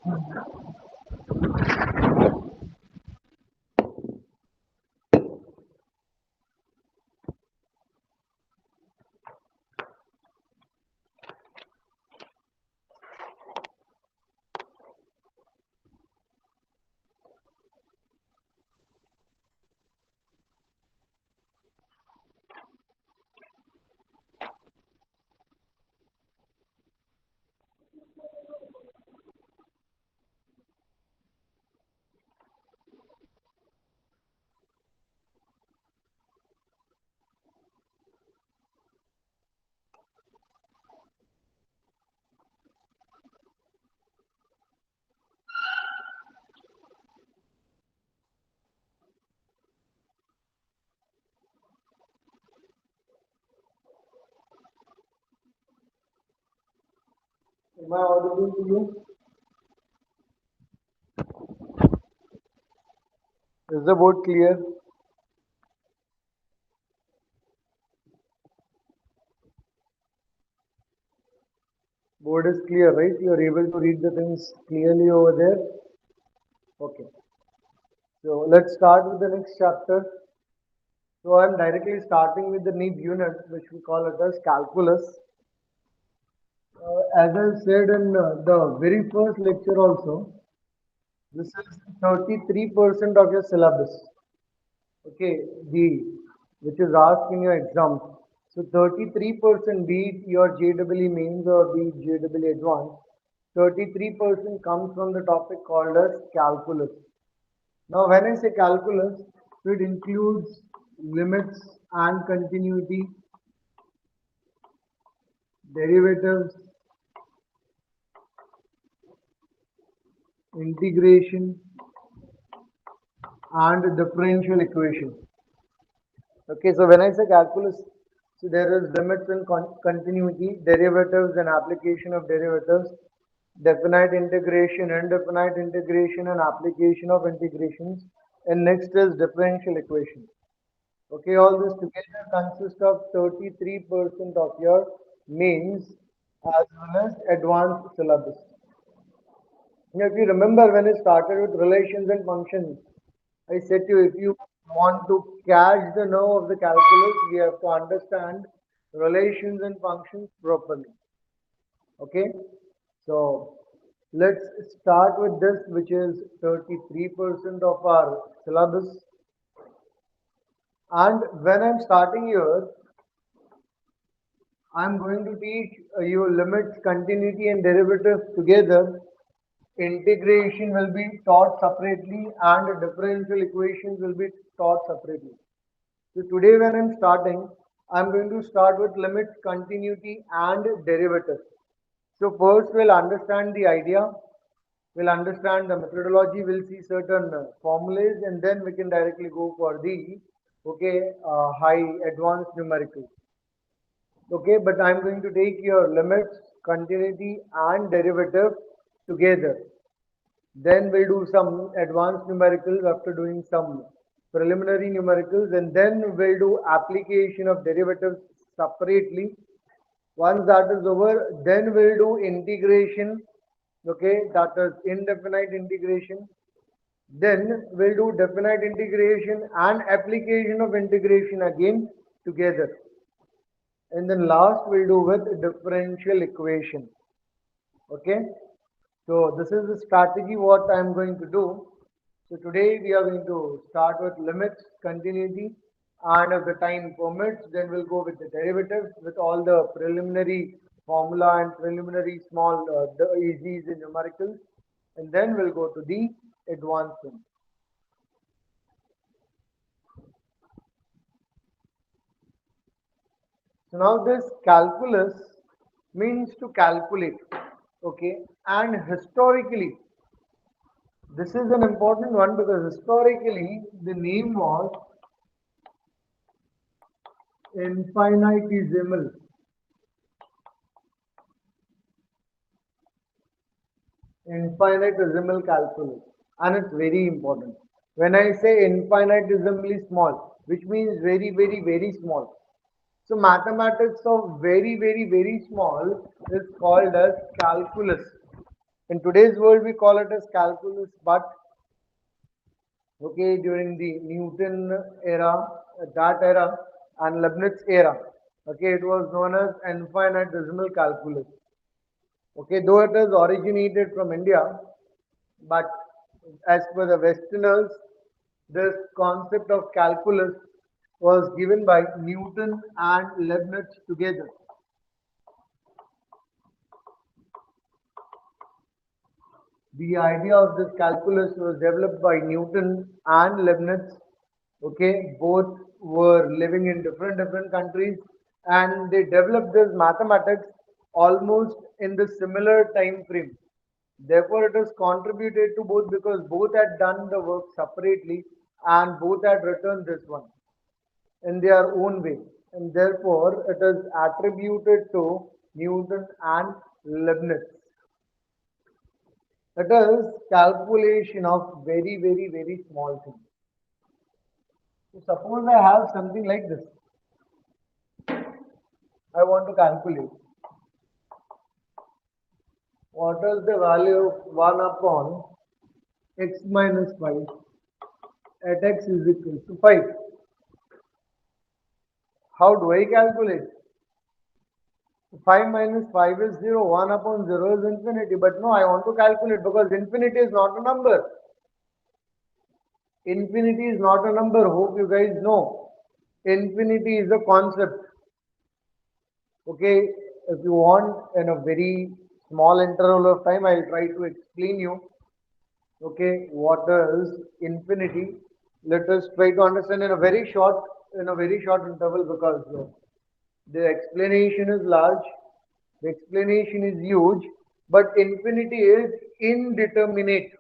Am I audible to you? Is the board clear? Board is clear, right? You are able to read the things clearly over there. Okay. So let's start with the next chapter. So I'm directly starting with the new unit, which we call it as calculus. As I said in the very first lecture also, this is 33% of your syllabus. Okay, which is asked in your exam. So 33%, be it your JEE mains or be it JEE advanced, 33% comes from the topic called as calculus. Now, when I say calculus, it includes limits and continuity, derivatives, integration, and differential equation. Okay, so when I say calculus, so there is limits and continuity, derivatives and application of derivatives, definite integration, indefinite integration, and application of integrations. And next is differential equation. Okay, all this together consists of 33% of your mains as well as advanced syllabus. Now, if you remember when I started with relations and functions, I said to you, if you want to catch the nerve of the calculus, we have to understand relations and functions properly. Okay, so let's start with this, which is 33% of our syllabus. And when I'm starting here, I'm going to teach you limits, continuity, and derivatives together. Integration will be taught separately, and differential equations will be taught separately. So today when I'm starting, I'm going to start with limits, continuity, and derivative. So first we'll understand the idea, we'll understand the methodology, we'll see certain formulas, and then we can directly go for the high advanced numerical. Okay, but I'm going to take your limits, continuity, and derivative together. Then we'll do some advanced numericals after doing some preliminary numericals, and then we'll do application of derivatives separately. Once that is over, then we'll do integration, okay, that is indefinite integration. Then we'll do definite integration and application of integration again together. And then last we'll do with differential equation. Okay. So this is the strategy what I am going to do. So today we are going to start with limits, continuity, and if the time permits, then we'll go with the derivatives with all the preliminary formula and preliminary small easies in numericals, and then we'll go to the advanced one. So now this calculus means to calculate, okay, and historically, this is an important one because historically the name was infinitesimal. Infinitesimal calculus, and it's very important. When I say infinitesimally small, which means very, very, very small. So mathematics of very, very, very small is called as calculus. In today's world, we call it as calculus, but okay, during the Newton era, that era, and Leibniz era, okay, it was known as infinitesimal calculus. Okay, though it has originated from India, but as per the Westerners, this concept of calculus was given by Newton and Leibniz together. The idea of this calculus was developed by Newton and Leibniz. Okay, both were living in different countries, and they developed this mathematics almost in the similar time frame. Therefore, it has contributed to both because both had done the work separately and both had written this one in their own way. And therefore, it is attributed to Newton and Leibniz. It is calculation of very small things. So suppose I have something like this. I want to calculate what is the value of 1 upon x minus 5 at x is equal to 5. How do I calculate? 5 minus 5 is 0, 1 upon 0 is infinity. But no, I want to calculate because infinity is not a number. Infinity is not a number. Hope you guys know. Infinity is a concept. Okay, if you want in a very small interval of time, I'll try to explain you. Okay, what is infinity? Let us try to understand in a very short interval because the explanation is large, the explanation is huge, but infinity is indeterminate.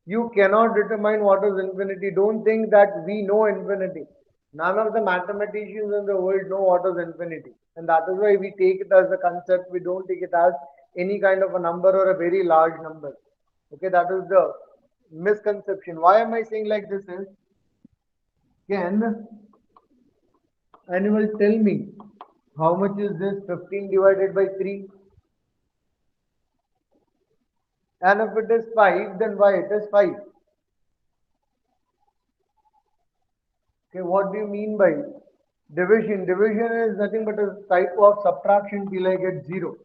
You cannot determine what is infinity. Don't think that we know infinity. None of the mathematicians in the world know what is infinity. And that is why we take it as a concept. We don't take it as any kind of a number or a very large number. Okay, that is the misconception. Why am I saying like this is, can anyone tell me how much is this 15 divided by 3? And if it is 5, then why it is 5? Okay, what do you mean by division? Division is nothing but a type of subtraction till I get 0.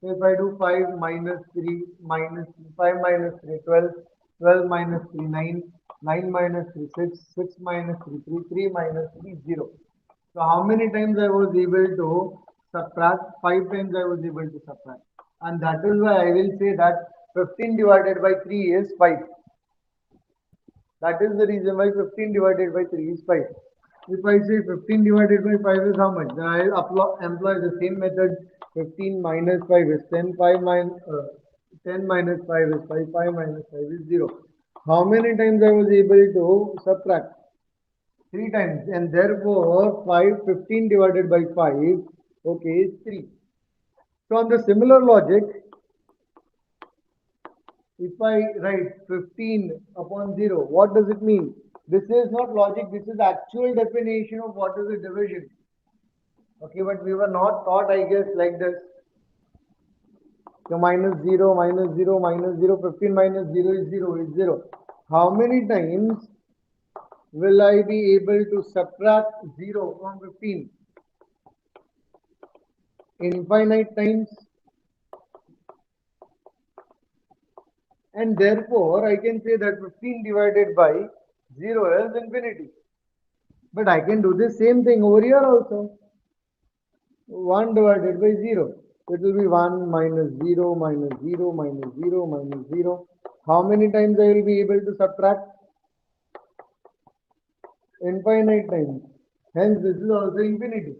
So if I do 5 minus 3 minus 5 minus 3, 12, 12 minus 3, 9, 9 minus 3, 6, 6 minus 3, 3, 3 minus 3, 0. So how many times I was able to subtract? 5 times I was able to subtract. And that is why I will say that 15 divided by 3 is 5. That is the reason why 15 divided by 3 is 5. If I say 15 divided by 5 is how much? Then I will employ the same method. 15 minus 5 is 10, 10 minus 5 is 5, 5 minus 5 is 0. How many times I was able to subtract? 3 times, and therefore 15 divided by 5, okay, is 3. So on the similar logic, if I write 15 upon 0, what does it mean? This is not logic, this is actual definition of what is a division. Okay, but we were not taught, I guess, like this. So minus 0, minus 0, minus 0, 15 minus 0 is 0, is 0. How many times will I be able to subtract 0 from 15? Infinite times. And therefore, I can say that 15 divided by 0 is infinity. But I can do the same thing over here also. 1 divided by 0. It will be 1 minus 0 minus 0 minus 0 minus 0. How many times I will be able to subtract? Infinite times. Hence, this is also infinity.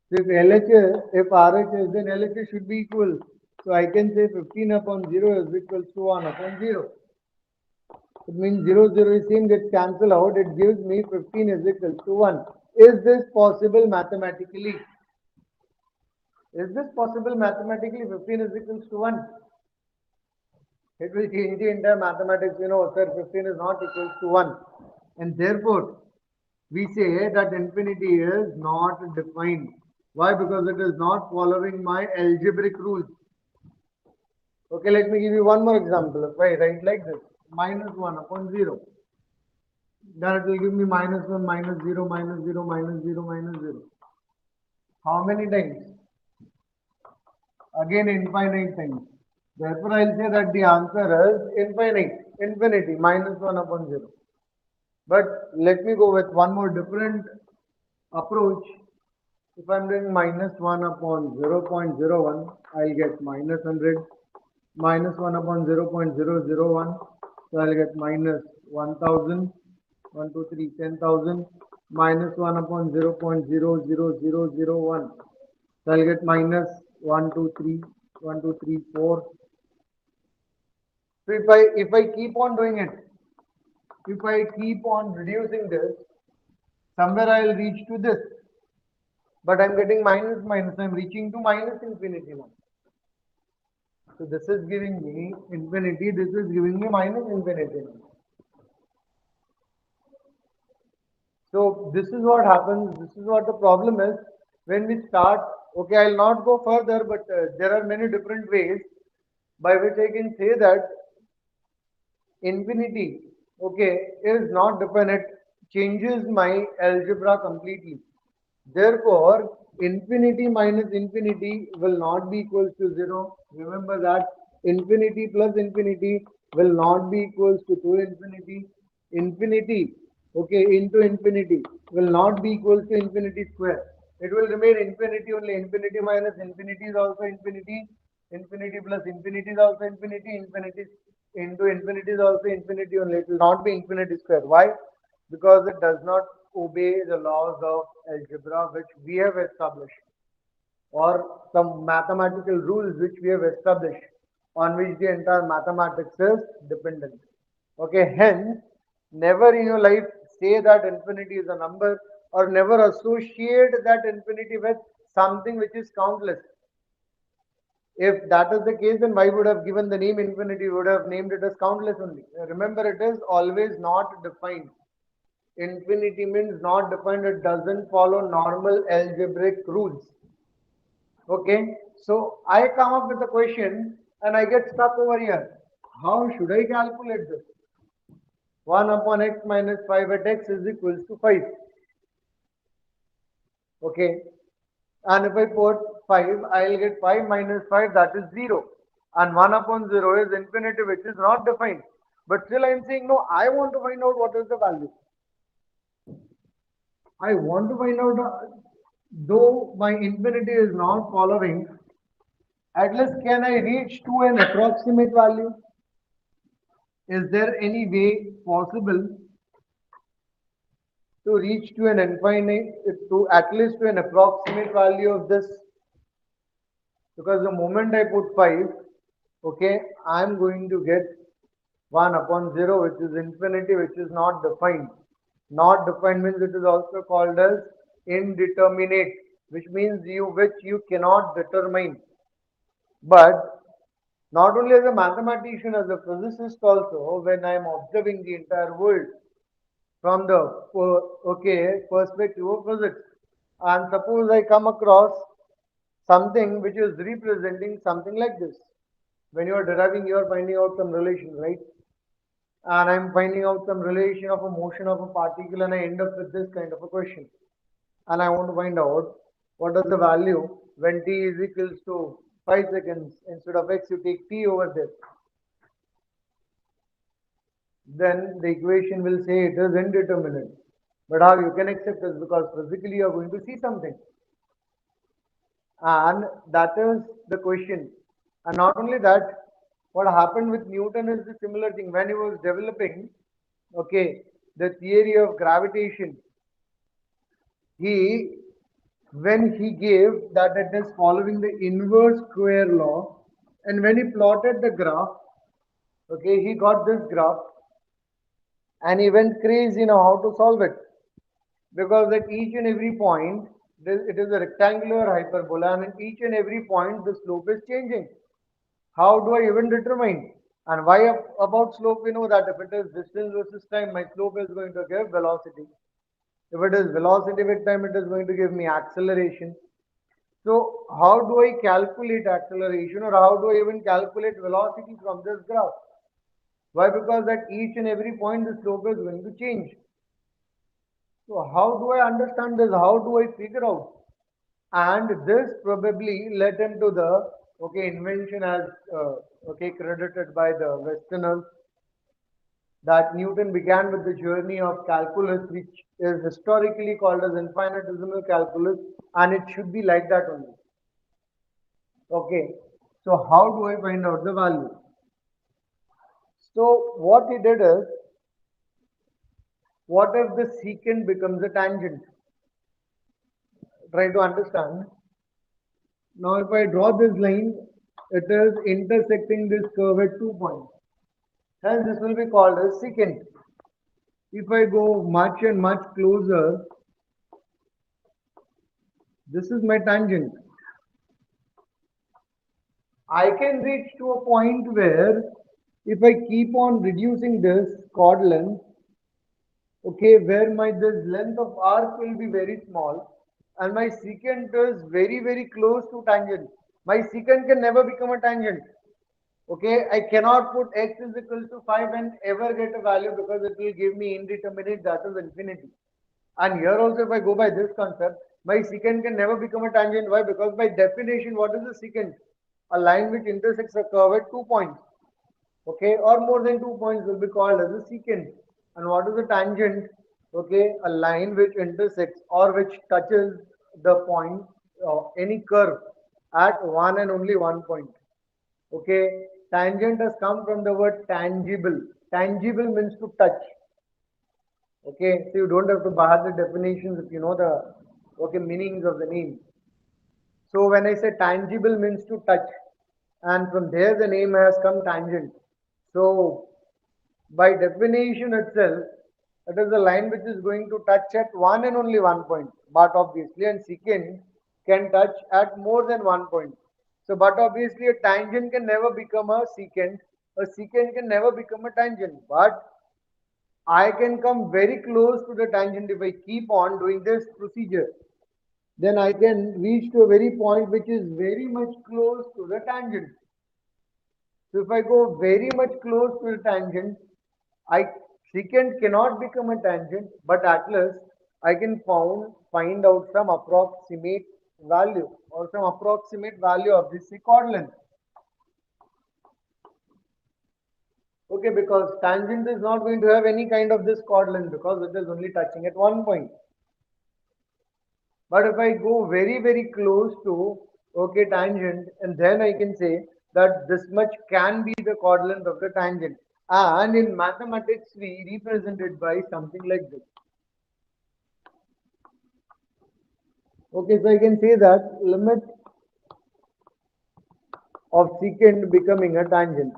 So if LHS, if RHS, then LHS should be equal. So I can say 15 upon 0 is equal to 1 upon 0. It means 0, 0 is same, gets cancelled out. It gives me 15 is equal to 1. Is this possible mathematically? Is this possible mathematically? 15 is equal to 1. It will change the entire mathematics. You know, sir, 15 is not equal to 1. And therefore, we say that infinity is not defined. Why? Because it is not following my algebraic rules. Okay, let me give you one more example. If I write like this, minus 1 upon 0, then it will give me minus 1, minus 0, minus 0, minus 0, minus 0. How many times? Again, infinite times. Therefore, I'll say that the answer is infinity, minus 1 upon 0. But let me go with one more different approach. If I'm doing minus 1 upon 0.01, I'll get minus 100. Minus 1 upon 0.001, so I'll get minus 1000. 1, 2, 3, 10,000. Minus 1 upon 0.00001, so I'll get minus 1, 2, 3, 1, 2, 3, 4. So if I keep on doing it, if I keep on reducing this, somewhere I'll reach to this. But I'm getting minus minus, I'm reaching to minus infinity now. So this is giving me infinity, this is giving me minus infinity now. So this is what happens, this is what the problem is when we start. Okay, I'll not go further, but there are many different ways by which I can say that infinity, okay, is not definite, changes my algebra completely. Therefore, infinity minus infinity will not be equals to 0. Remember that infinity plus infinity will not be equals to 2 infinity. Infinity, okay, into infinity will not be equals to infinity square. It will remain infinity only. Infinity minus infinity is also infinity. Infinity plus infinity is also infinity. Infinity into infinity is also infinity only. It will not be infinity square. Why? Because it does not obey the laws of algebra which we have established, or some mathematical rules which we have established, on which the entire mathematics is dependent. Okay, hence, never in your life say that infinity is a number, or never associate that infinity with something which is countless. If that is the case, then why would have given the name infinity? Would have named it as countless only. Remember, it is always not defined. Infinity means not defined, it doesn't follow normal algebraic rules. Okay, so I come up with a question and I get stuck over here. How should I calculate this? 1 upon x minus 5 at x is equals to 5. Okay, and if I put 5, I'll get 5 minus 5, that is 0. And 1 upon 0 is infinity, which is not defined. But still I'm saying, no, I want to find out what is the value. I want to find out, though my infinity is not following, at least can I reach to an approximate value? Is there any way possible to reach to an infinite, to at least to an approximate value of this? Because the moment I put 5, okay, I'm going to get 1 upon 0, which is infinity, which is not defined. Not defined means it is also called as indeterminate, which means which you cannot determine. But not only as a mathematician, as a physicist also, when I am observing the entire world from the perspective of physics, and suppose I come across something which is representing something like this. When you are deriving, you are finding out some relation, right? And I'm finding out some relation of a motion of a particle, and I end up with this kind of a question. And I want to find out what is the value when t is equals to 5 seconds. Instead of x, you take t over there. Then the equation will say it is indeterminate. But how you can accept this? Because physically you are going to see something. And that is the question. And not only that, what happened with Newton is the similar thing. When he was developing, okay, the theory of gravitation, when he gave that it is following the inverse square law, and when he plotted the graph, okay, he got this graph, and he went crazy now how to solve it, because at each and every point it is a rectangular hyperbola, and at each and every point the slope is changing. How do I even determine? And why about slope? We know that if it is distance versus time, my slope is going to give velocity. If it is velocity with time, it is going to give me acceleration. So how do I calculate acceleration, or how do I even calculate velocity from this graph? Why? Because at each and every point the slope is going to change. So how do I understand this? How do I figure out? And this probably led into the invention as credited by the Westerners, that Newton began with the journey of calculus, which is historically called as infinitesimal calculus, and it should be like that only. Okay, so how do I find out the value? So what he did is, what if the secant becomes a tangent? Try to understand. Now if I draw this line, it is intersecting this curve at 2 points. Hence this will be called as secant. If I go much and much closer, this is my tangent. I can reach to a point where if I keep on reducing this chord length, where my this length of arc will be very small and my secant is very close to tangent. My secant can never become a tangent. I cannot put x is equal to 5 and ever get a value, because it will give me indeterminate, that is infinity. And here also, if I go by this concept, my secant can never become a tangent. Why? Because by definition, what is a secant? A line which intersects a curve at 2 points, or more than 2 points will be called as a secant. And what is a tangent? A line which intersects or which touches the point, any curve at one and only 1 point. Tangent has come from the word tangible. Tangible means to touch. So you don't have to buy the definitions if you know the meanings of the name. So when I say tangible means to touch, and from there the name has come tangent. So by definition itself, it is a line which is going to touch at one and only 1 point. But obviously, and secant can touch at more than 1 point. So, but obviously, a tangent can never become a secant. A secant can never become a tangent. But I can come very close to the tangent if I keep on doing this procedure. Then I can reach to a very point which is very much close to the tangent. So if I go very much close to the tangent, secant cannot become a tangent, but at least I can find out some approximate value, or some approximate value of this chord length. Because tangent is not going to have any kind of this chord length, because it is only touching at 1 point. But if I go very close to tangent, and then I can say that this much can be the chord length of the tangent. And in mathematics, we represent it by something like this. So I can say that limit of secant becoming a tangent.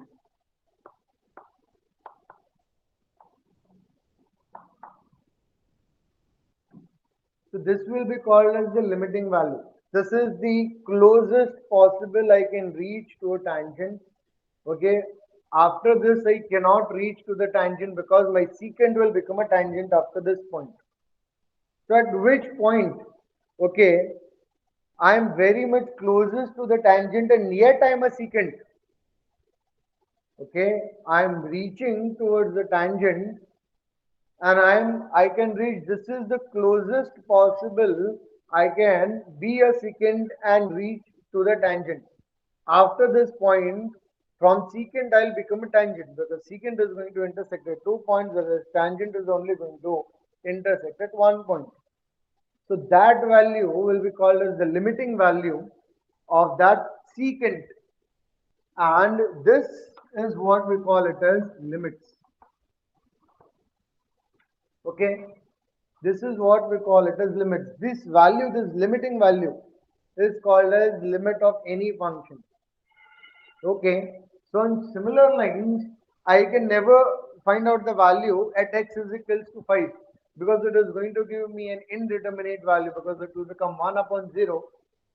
So this will be called as the limiting value. This is the closest possible I can reach to a tangent. After this, I cannot reach to the tangent, because my secant will become a tangent after this point. So at which point, I am very much closest to the tangent, and yet I am a secant. I am reaching towards the tangent, and I can reach, this is the closest possible I can be a secant and reach to the tangent. After this point, from secant I'll become a tangent, because secant is going to intersect at 2 points, whereas tangent is only going to intersect at 1 point. So that value will be called as the limiting value of that secant, and this is what we call it as limits. This is what we call it as limits. This value, this limiting value, is called as limit of any function. So in similar lines, I can never find out the value at x is equals to 5, because it is going to give me an indeterminate value, because it will become 1 upon 0,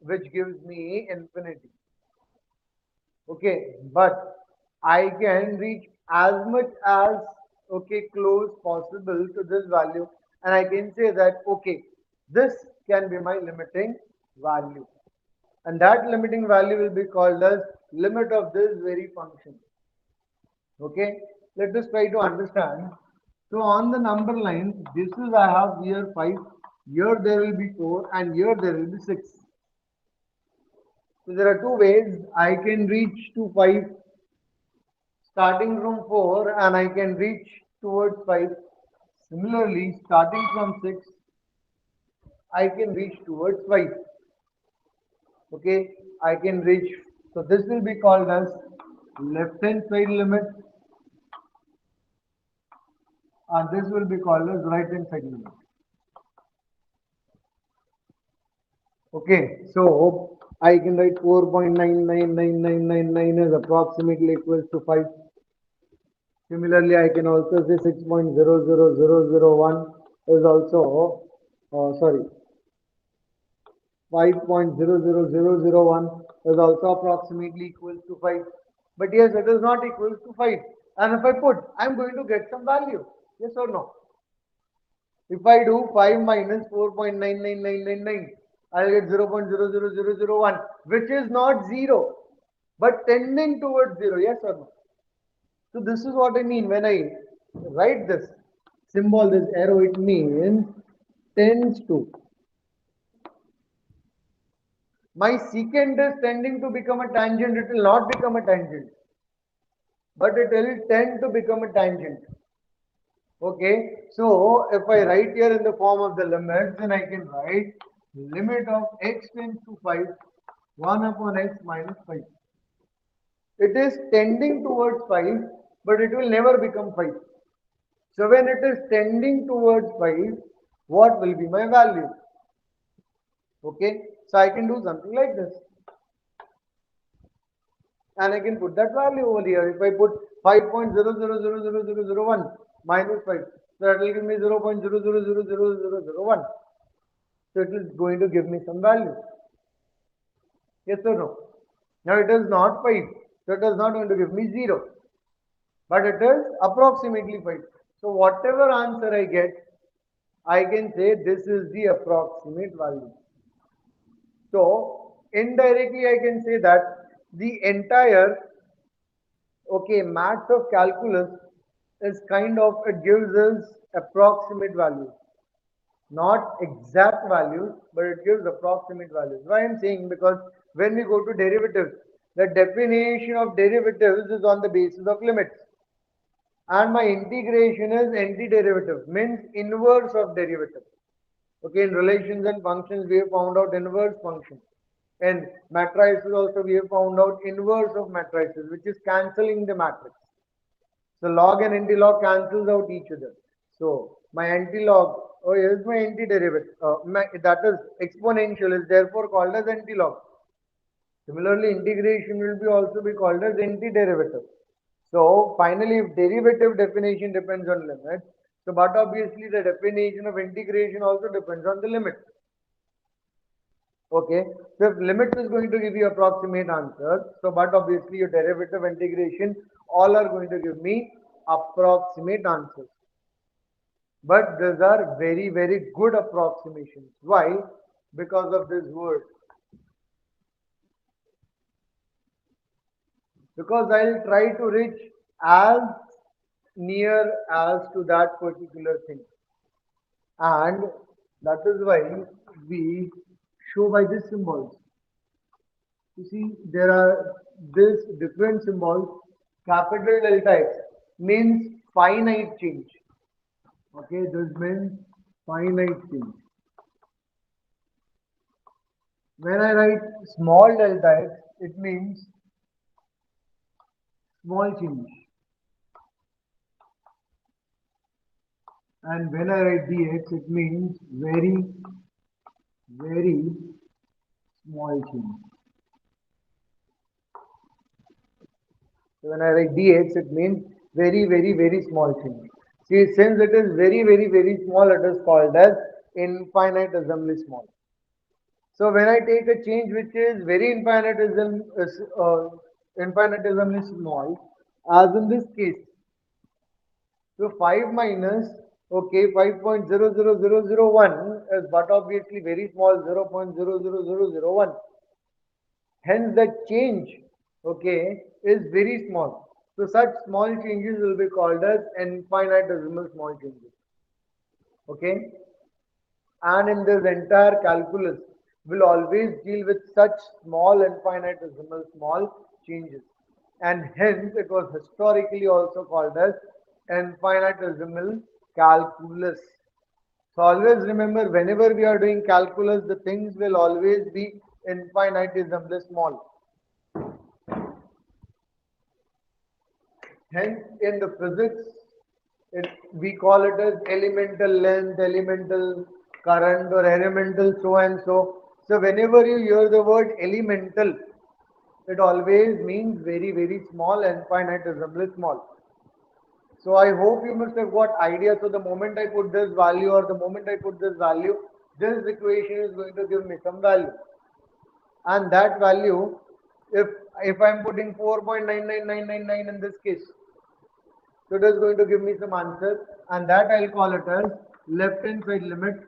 which gives me infinity. But I can reach as much as close possible to this value, and I can say that this can be my limiting value. and that limiting value will be called as limit of this very function. Okay, let us try to understand. So on the number line, this is I have here 5, here there will be 4, and here there will be 6. So there are two ways I can reach to 5 starting from 4, and I can reach towards 5. Similarly, starting from 6, I can reach towards 5. Okay, I can reach. So this will be called as left hand side limit, and this will be called as right hand side limit. Okay, so I can write 4.999999 as approximately equals to 5. Similarly, I can also say 6.00001 is also, sorry, 5.00001 is also approximately equals to 5. But yes, it is not equals to 5. And if I put, I am going to get some value. Yes or no? If I do 5 minus 4.99999, I'll get 0.00001, which is not 0, but tending towards 0. Yes or no? So this is what I mean when I write this symbol, this arrow, it means tends to. My secant is tending to become a tangent, it will not become a tangent, but it will tend to become a tangent. Okay, so if I write here in the form of the limits, then I can write limit of x tends to 5, 1 upon x minus 5. It is tending towards 5, but it will never become 5. So when it is tending towards 5, what will be my value? Okay, so I can do something like this. And I can put that value over here. If I put 5.0000001 minus 5, so that will give me 0.0000001. So it is going to give me some value. Yes or no? Now it is not 5, so it is not going to give me 0, but it is approximately 5. So whatever answer I get, I can say this is the approximate value. So indirectly I can say that the entire maths of calculus is kind of, it gives us approximate values, not exact values, but it gives approximate values. Why I'm saying, because when we go to derivatives, the definition of derivatives is on the basis of limits, and my integration is antiderivative, means inverse of derivative. Okay, in relations and functions we have found out inverse function, and matrices also we have found out inverse of matrices, which is cancelling the matrix. So log and antilog cancels out each other. So my antilog, is my antiderivative, that is exponential, is therefore called as antilog. Similarly, integration will be also be called as antiderivative. So finally, if derivative definition depends on limit, so but obviously the definition of integration also depends on the limit. Okay, so if limit is going to give you approximate answer, so but obviously your derivative, integration, all are going to give me approximate answers. But these are very, very good approximations. Why? Because of this word. Because I'll try to reach as near as to that particular thing. And that is why we show by these symbols. You see, there are these different symbols. Capital delta X means finite change. Okay, this means finite change. When I write small delta X, it means small change. And when I write dx, it means very, very small change. So when I write dx, it means very, very, very small change. See, since it is very, very, very small, it is called as infinitesimally small. So when I take a change which is very infinitesimally small, as in this case, so 5 minus 5.00001 is but obviously very small, 0.00001. Hence the change, okay, is very small. So such small changes will be called as infinitesimal small changes. Okay. And in this entire calculus, will always deal with such small infinitesimal small changes. And hence it was historically also called as infinitesimal calculus. So always remember, whenever we are doing calculus, the things will always be infinitesimally small. Hence, in the physics, we call it as elemental length, elemental current, or elemental so and so. So, whenever you hear the word elemental, it always means very, very small, infinitesimally small. So, I hope you must have got idea. So, the moment I put this value or the moment I put this value, this equation is going to give me some value. And that value, if I'm putting 4.99999 in this case, so it is going to give me some answer, and that I'll call it as left hand side limit.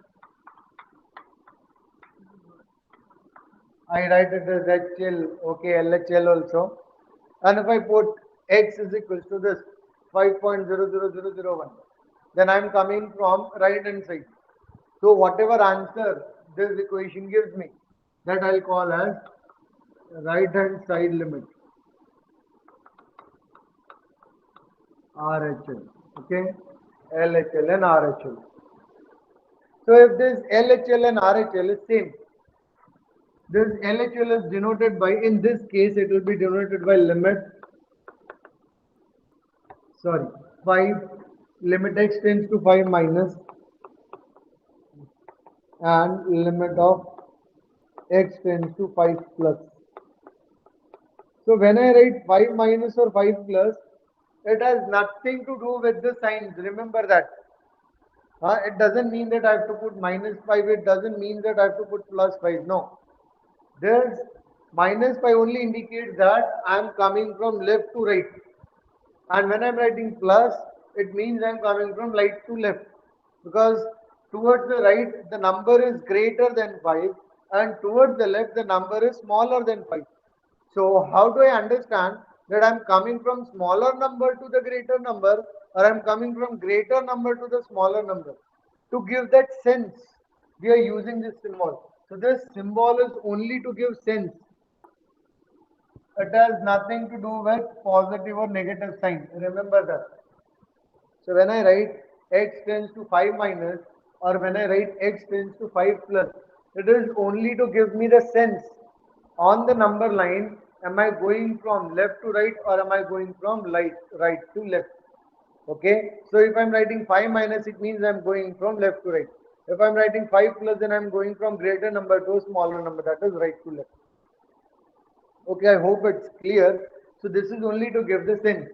I write it as HL, okay, LHL also. And if I put x is equals to this 5.00001, then I'm coming from right hand side. So whatever answer this equation gives me, that I'll call as right hand side limit, RHL, okay, LHL and RHL. So if this LHL and RHL is same, this LHL is denoted by, in this case, it will be denoted by limit, 5, limit x tends to 5 minus, and limit of x tends to 5 plus. So when I write 5 minus or 5 plus, it has nothing to do with the signs. Remember that. It doesn't mean that I have to put minus 5. It doesn't mean that I have to put plus 5. No. This minus 5 only indicates that I am coming from left to right. And when I am writing plus, it means I am coming from right to left. Because towards the right, the number is greater than 5. And towards the left, the number is smaller than 5. So how do I understand that I am coming from smaller number to the greater number, or I am coming from greater number to the smaller number? To give that sense, we are using this symbol. So this symbol is only to give sense. It has nothing to do with positive or negative sign. Remember that. So when I write x tends to 5 minus, or when I write x tends to 5 plus, it is only to give me the sense on the number line. Am I going from left to right, or am I going from right to left? Okay. So if I'm writing 5 minus, it means I'm going from left to right. If I'm writing 5 plus, then I'm going from greater number to a smaller number, that is right to left. Okay, I hope it's clear. So this is only to give the sense.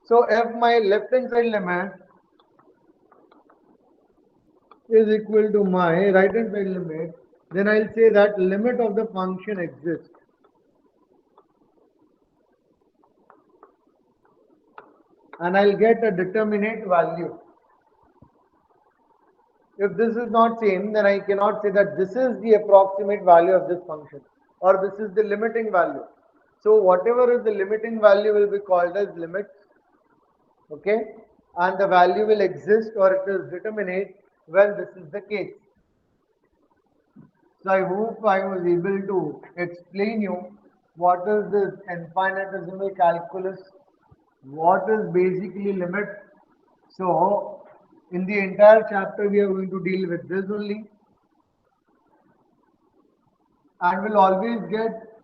So if my left hand side limit is equal to my right hand side limit, then I'll say that limit of the function exists. And I'll get a determinate value. If this is not same, then I cannot say that this is the approximate value of this function, or this is the limiting value. So whatever is the limiting value will be called as limits, okay, and the value will exist, or it is determinate when this is the case. So I hope I was able to explain you what is this infinitesimal calculus, what is basically limit. So in the entire chapter we are going to deal with this only, and we'll always get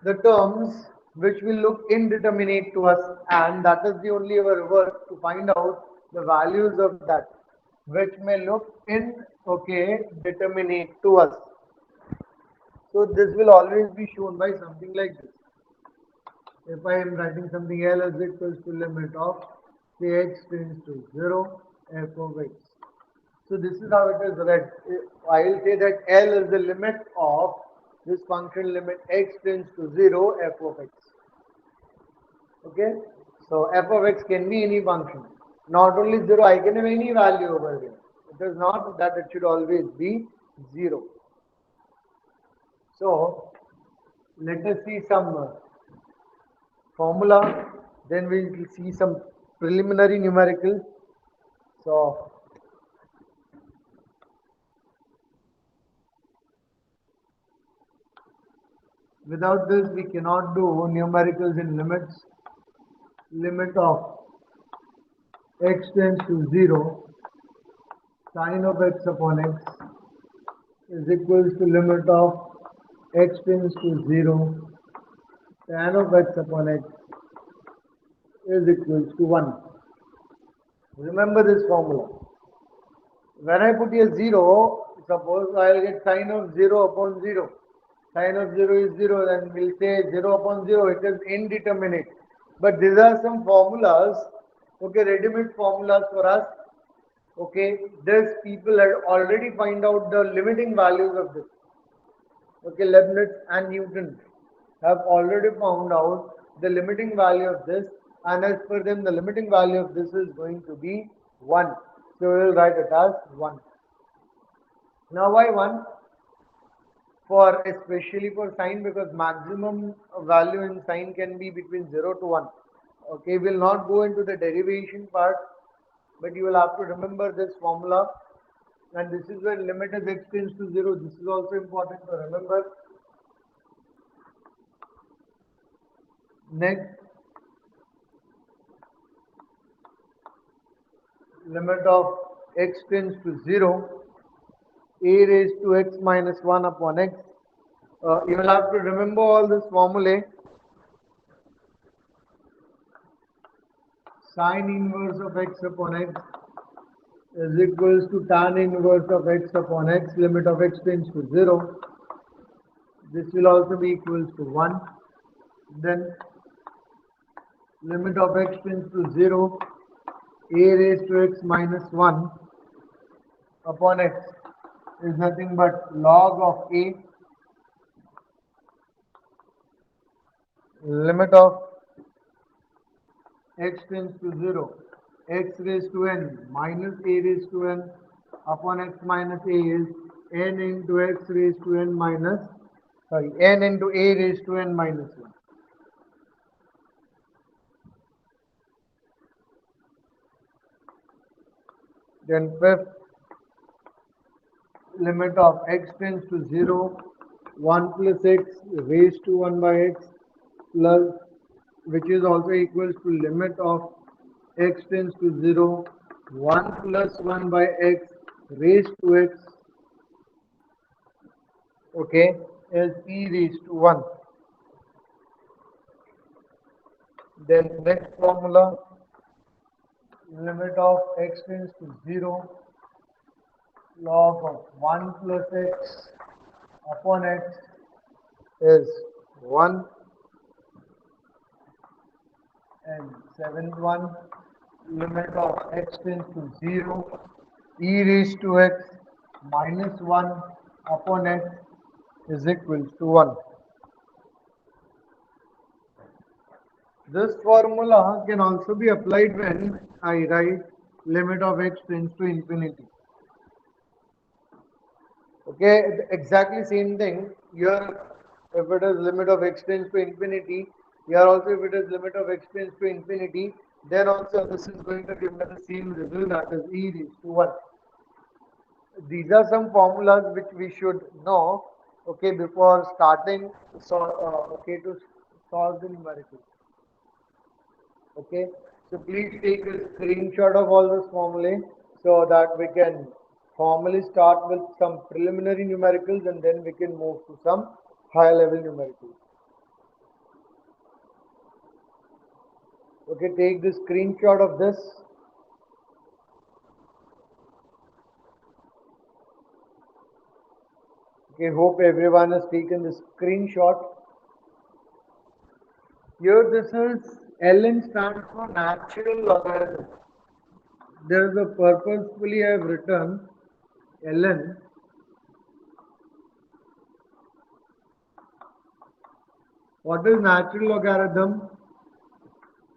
the terms which will look indeterminate to us, and that is the only our work to find out the values of that which may look determinate to us. So this will always be shown by something like this. If I am writing something, L is equals to limit of say x tends to 0 f of x. So this is how it is read. I will say that L is the limit of this function limit x tends to 0 f of x. Okay. So f of x can be any function. Not only 0, I can have any value over here. It is not that it should always be 0. So let us see some formula, then we will see some preliminary numericals. So without this we cannot do numericals in limits. Limit of x tends to 0, sine of x upon x is equals to limit of x tends to 0, tan of x upon x is equals to 1. Remember this formula. When I put here 0, suppose I will get sine of 0 upon 0. Sine of 0 is 0, then we'll say 0 upon 0, it is indeterminate. But these are some formulas, okay, ready-made formulas for us. Okay, this people had already find out the limiting values of this. Okay, Leibniz and Newton have already found out the limiting value of this, and as per them, the limiting value of this is going to be 1. So we will write it as 1. Now why 1? For especially for sine, because maximum value in sine can be between 0 to 1. Okay, we will not go into the derivation part, but you will have to remember this formula, and this is when limit as x tends to 0. This is also important to remember. Next, limit of x tends to 0, a raised to x minus 1 upon x. You will have to remember all this formulae. Sine inverse of x upon x is equals to tan inverse of x upon x, limit of x tends to 0. This will also be equals to 1. Then limit of x tends to 0, a raised to x minus 1 upon x is nothing but log of a, limit of x tends to 0, x raised to n minus a raised to n upon x minus a is n into x raised to n minus, n into a raised to n minus 1. Then fifth, limit of x tends to 0, 1 plus x raised to 1 by x plus, which is also equals to limit of x tends to 0, 1 plus 1 by x raised to x, okay, is e raised to 1. Then next formula, limit of x tends to 0, log of 1 plus x upon x is 1. And seventh one, limit of x tends to 0, e raised to x minus 1 upon x is equals to 1. This formula can also be applied when I write limit of x tends to infinity. Okay, exactly same thing. Here, if it is limit of x tends to infinity, here also if it is limit of x tends to infinity, then also this is going to give me the same result, that is e raised to 1. These are some formulas which we should know, okay, before starting to solve the numerical. Okay, so please take a screenshot of all those formulae so that we can formally start with some preliminary numericals and then we can move to some higher level numericals. Okay, take the screenshot of this. Okay, hope everyone has taken the screenshot. Here this is ln stands for natural logarithm. There is a purposefully I have written ln. What is natural logarithm?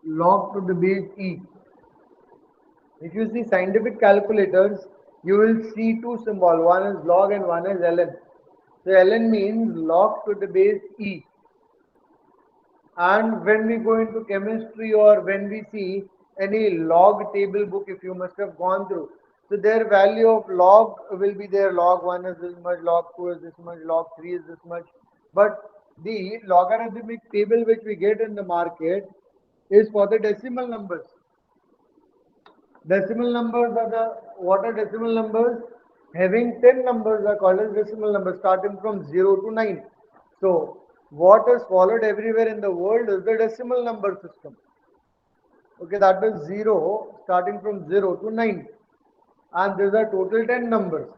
Log to the base e. If you see scientific calculators, you will see two symbols. One is log and one is ln. So ln means log to the base e. And when we go into chemistry or when we see any log table book, if you must have gone through, so their value of log will be there. Log 1 is this much, log 2 is this much, log 3 is this much. But the logarithmic table which we get in the market is for the decimal numbers. Decimal numbers are the, what are decimal numbers? Having 10 numbers are called as decimal numbers starting from 0 to 9. So, what is followed everywhere in the world is the decimal number system. Okay, that is 0 starting from 0 to 9. And these are total 10 numbers.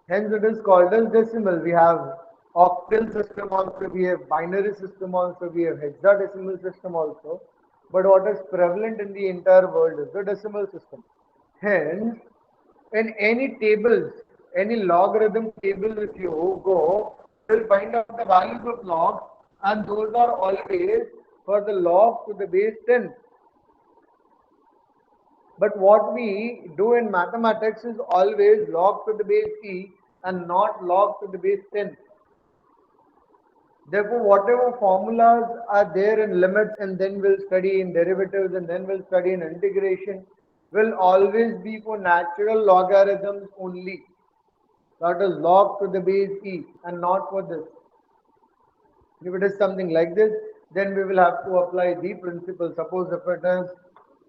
Hence, it is called as decimal. We have octal system also, we have binary system also, we have hexadecimal system also. But what is prevalent in the entire world is the decimal system. Hence, in any tables, any logarithm table, if you go, you will find out the values of log, and those are always for the log to the base 10. But what we do in mathematics is always log to the base e and not log to the base 10. Therefore, whatever formulas are there in limits, and then we'll study in derivatives, and then we'll study in integration, will always be for natural logarithms only. That is log to the base e and not for this. If it is something like this, then we will have to apply the principle. Suppose if it is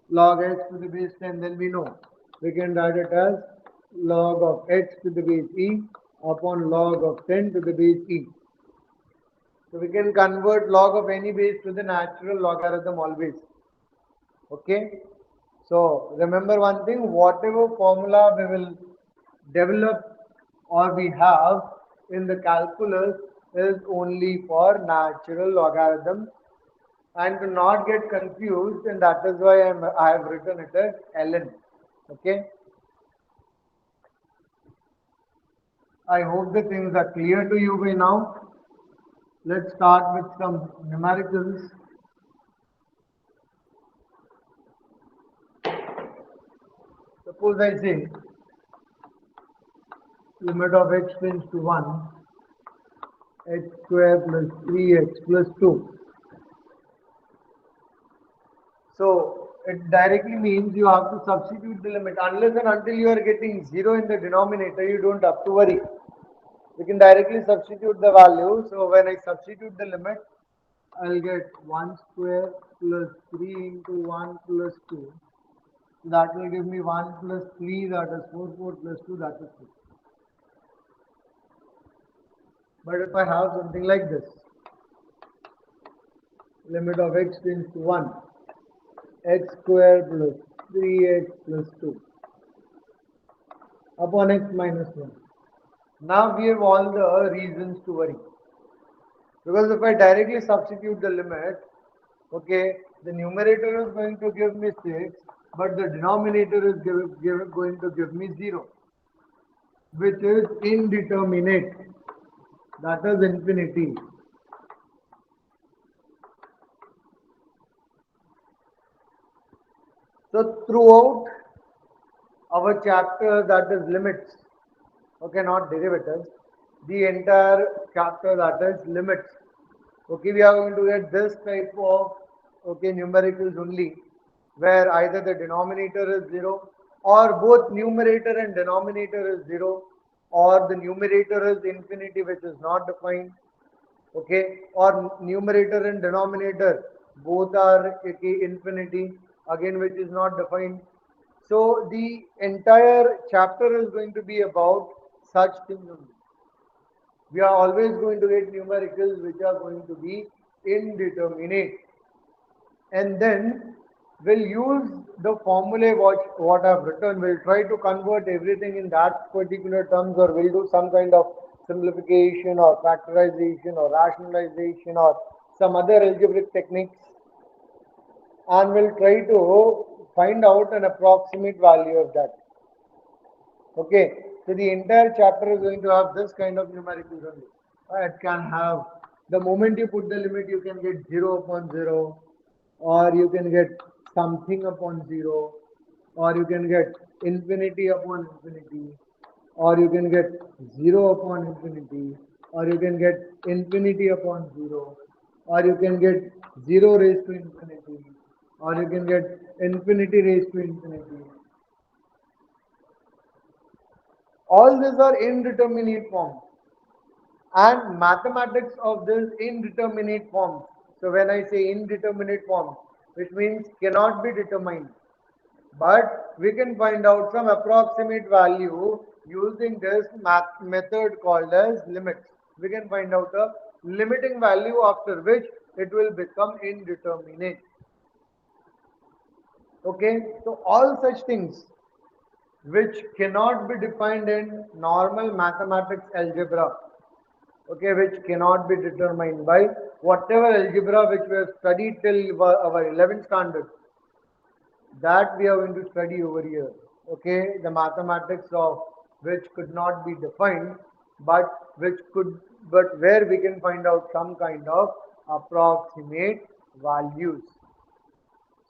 log x to the base 10, then we know we can write it as log of x to the base e upon log of 10 to the base e. So we can convert log of any base to the natural logarithm always. Okay. So remember one thing, whatever formula we will develop or we have in the calculus is only for natural logarithm, and to not get confused, and that is why I have written it as ln. Okay. I hope the things are clear to you by now. Let's start with some numericals. Suppose I say limit of x tends to 1, x square plus 3x plus 2. So it directly means you have to substitute the limit. Unless and until you are getting 0 in the denominator, you don't have to worry. We can directly substitute the value. So when I substitute the limit, I'll get 1 square plus 3 into 1 plus 2. That will give me 1 plus 3, that is 4, 4 plus 2, that is 6. But if I have something like this, limit of x tends to 1, x square plus 3x plus 2 upon x minus 1. Now we have all the reasons to worry. Because if I directly substitute the limit, okay, the numerator is going to give me 6, but the denominator is going to give me 0, which is indeterminate. That is infinity. So throughout our chapter, that is limits, okay, not derivatives, the entire chapter, that is limits, okay, we are going to get this type of, okay, numericals only, where either the denominator is 0 or both numerator and denominator is 0, or the numerator is infinity which is not defined, okay, or numerator and denominator both are, okay, infinity again which is not defined. So the entire chapter is going to be about such things only. We are always going to get numericals which are going to be indeterminate, and then we'll use the formulae what I've written. We'll try to convert everything in that particular terms, or we'll do some kind of simplification or factorization or rationalization or some other algebraic techniques, and we'll try to find out an approximate value of that. Okay, so the entire chapter is going to have this kind of numericals only. It can have, the moment you put the limit, you can get 0 upon 0, or you can get something upon 0, or you can get infinity upon infinity, or you can get 0 upon infinity, or you can get infinity upon 0. or you can get 0 raised to infinity, or you can get infinity raised to infinity. All these are indeterminate forms, and mathematics of this indeterminate forms. So when I say indeterminate forms, which means cannot be determined, but we can find out some approximate value using this method called as limits. We can find out a limiting value after which it will become indeterminate. Okay, so all such things which cannot be defined in normal mathematics algebra, okay, which cannot be determined by whatever algebra which we have studied till our 11th standard, that we are going to study over here. Okay, the mathematics of which could not be defined, but which could, but where we can find out some kind of approximate values.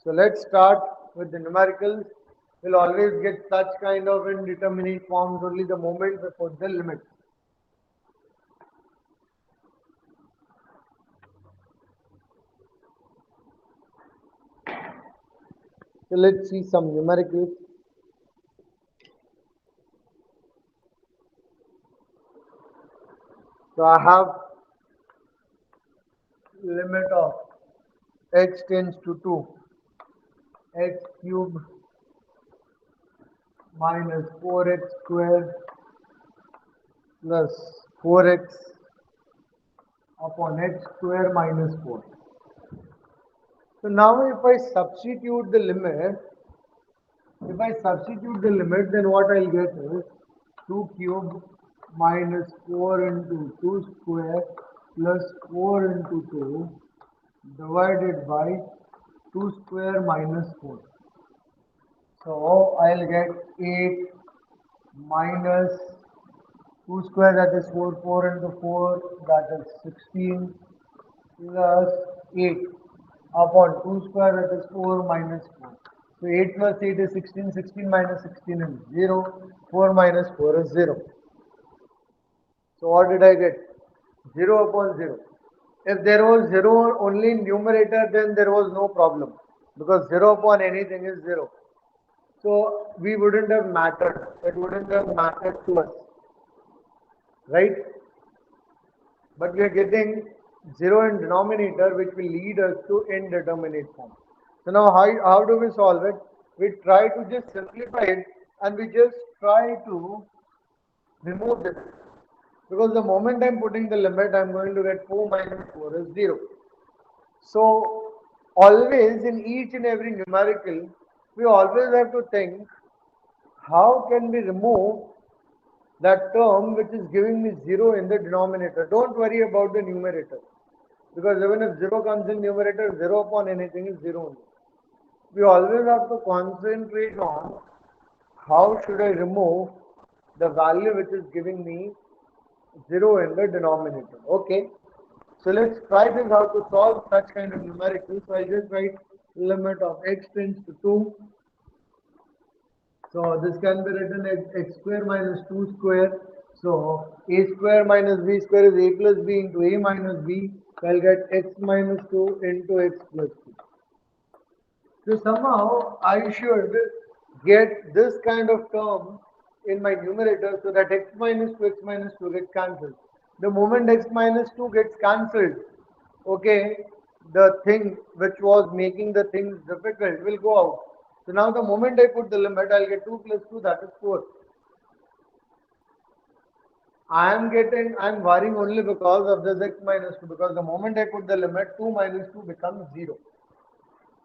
So let's start with the numericals. We'll always get such kind of indeterminate forms only the moment we put the limit. So let's see some numericals. So I have limit of x tends to 2, x cube minus 4x square plus 4x upon x square minus 4. So now if I substitute the limit, then what I'll get is 2 cube minus 4 into 2 square plus 4 into 2 divided by 2 square minus 4. So I'll get 8 minus 2 square, that is 4, 4 into 4, that is 16 plus 8 upon 2 square, that is 4 minus 4. So 8 plus 8 is 16, 16 minus 16 is 0, 4 minus 4 is 0. So what did I get? 0 upon 0. If there was 0 only in numerator, then there was no problem, because 0 upon anything is 0. So we wouldn't have mattered. It wouldn't have mattered to us, right? But we are getting 0 in denominator, which will lead us to indeterminate form. So now how do we solve it? We try to just simplify it, and we just try to remove this. Because the moment I'm putting the limit, I'm going to get 4 minus 4 is 0. So always in each and every numerical, we always have to think, how can we remove that term which is giving me 0 in the denominator? Don't worry about the numerator, because even if 0 comes in numerator, 0 upon anything is 0 only. We always have to concentrate on how should I remove the value which is giving me 0 in the denominator. Okay, so let's try this, how to solve such kind of numerical. So I just write limit of x tends to 2. So this can be written as x square minus 2 square. So a square minus b square is a plus b into a minus b. So I'll get x minus 2 into x plus 2. So somehow I should get this kind of term in my numerator, so that x minus 2 gets cancelled. The moment x minus 2 gets cancelled, okay, the thing which was making the things difficult will go out. So now the moment I put the limit, I'll get 2 plus 2, that is 4. I'm worrying only because of this x minus 2, because the moment I put the limit, 2 minus 2 becomes 0.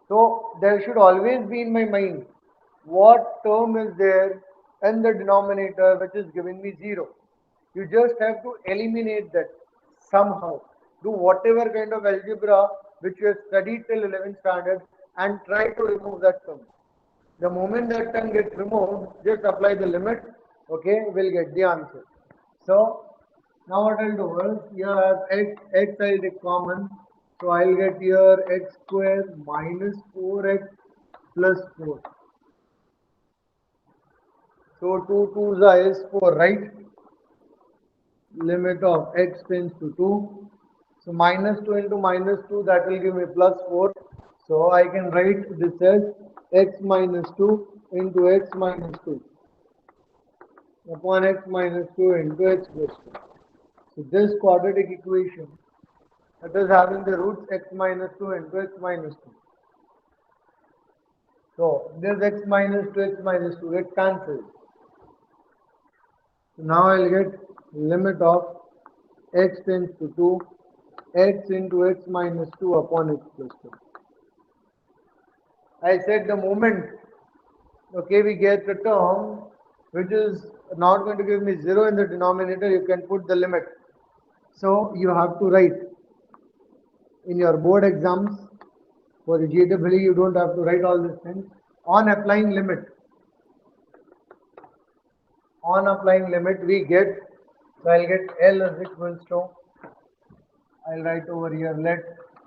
So there should always be in my mind what term is there in the denominator which is giving me 0. You just have to eliminate that somehow. Do whatever kind of algebra which you have studied till 11th standard and try to remove that term. The moment that term gets removed, just apply the limit, okay, we'll get the answer. So now what I'll do is, here I have x I'll take common. So I'll get here x square minus 4x plus 4. So 2 2s is 4, right? Limit of x tends to 2. So minus 2 into minus 2, that will give me plus 4. So I can write this as x minus 2 into x minus 2 upon x minus 2 into x plus 2. So this quadratic equation, that is having the roots x minus 2 into x minus 2. So this x minus 2 get cancelled. So now I'll get limit of x tends to 2, x into x minus 2 upon x plus 2. I said the moment, okay, we get a term which is not going to give me 0 in the denominator, you can put the limit. So you have to write in your board exams for the GWE, you don't have to write all these things. On applying limit, we get, so I'll get L is equals to, I'll write over here, let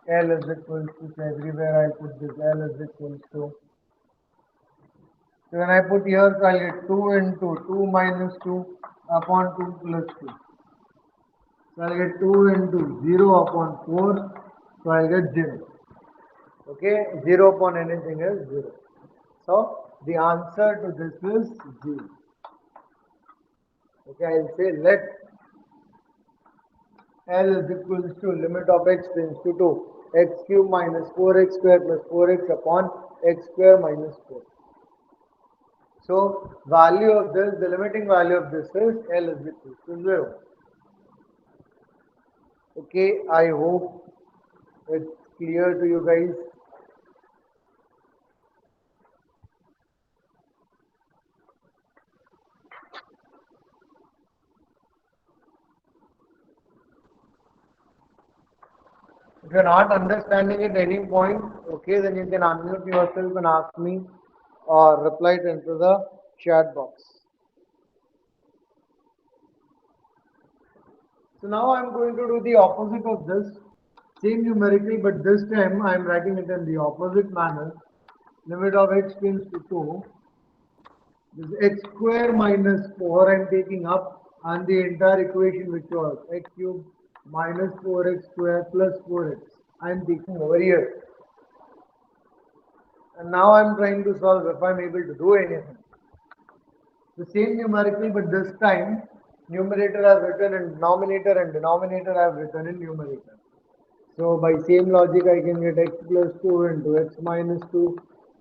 L is equals to, so everywhere I'll put this L is equals to. So when I put here, so I'll get 2 into 2 minus 2 upon 2 plus 2. So I'll get 2 into 0 upon 4, so I'll get 0. Okay, 0 upon anything is 0. So the answer to this is 0. Okay, I'll say let L is equals to limit of x tends to 2, x cube minus 4x square plus 4x upon x square minus 4. So value of this, the limiting value of this is L is equal to 0. Okay, I hope it's clear to you guys. If you're not understanding at any point, okay, then you can unmute yourself and ask me or reply it into the chat box. So now I'm going to do the opposite of this, same numerical, but this time I'm writing it in the opposite manner. Limit of x tends to 2. This x square minus 4 I'm taking up, and the entire equation which was x cube minus 4x square plus 4x I'm taking over here. And now I'm trying to solve if I'm able to do anything. The same numerical, but this time numerator I've written in denominator and denominator I've written in numerator. So by same logic I can get x plus 2 into x minus 2,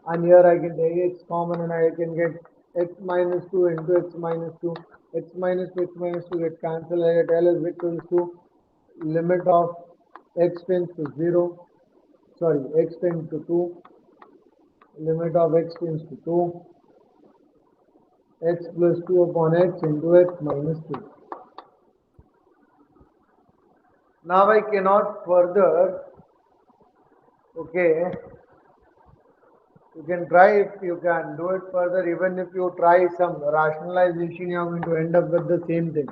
and here I can take x common and I can get x minus 2 into x minus 2, x minus 2 get cancelled. I get L is equals to limit of x tends to 0, sorry, x tends to 2, limit of x tends to 2, x plus 2 upon x into x minus 2. Now I cannot further, okay, you can try if you can do it further. Even if you try some rationalization, you are going to end up with the same thing.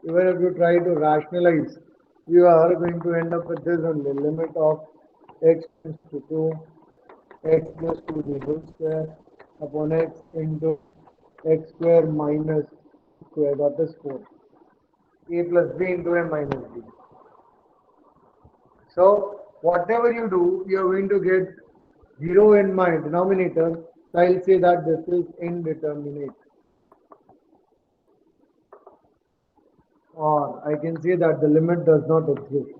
Even if you try to rationalize, you are going to end up with this only, limit of x tends to 2, x plus 2 the whole square upon x into x square minus square, that is 4. A plus b into a minus b. So whatever you do, you are going to get 0 in my denominator. So I'll say that this is indeterminate. Or I can say that the limit does not exist.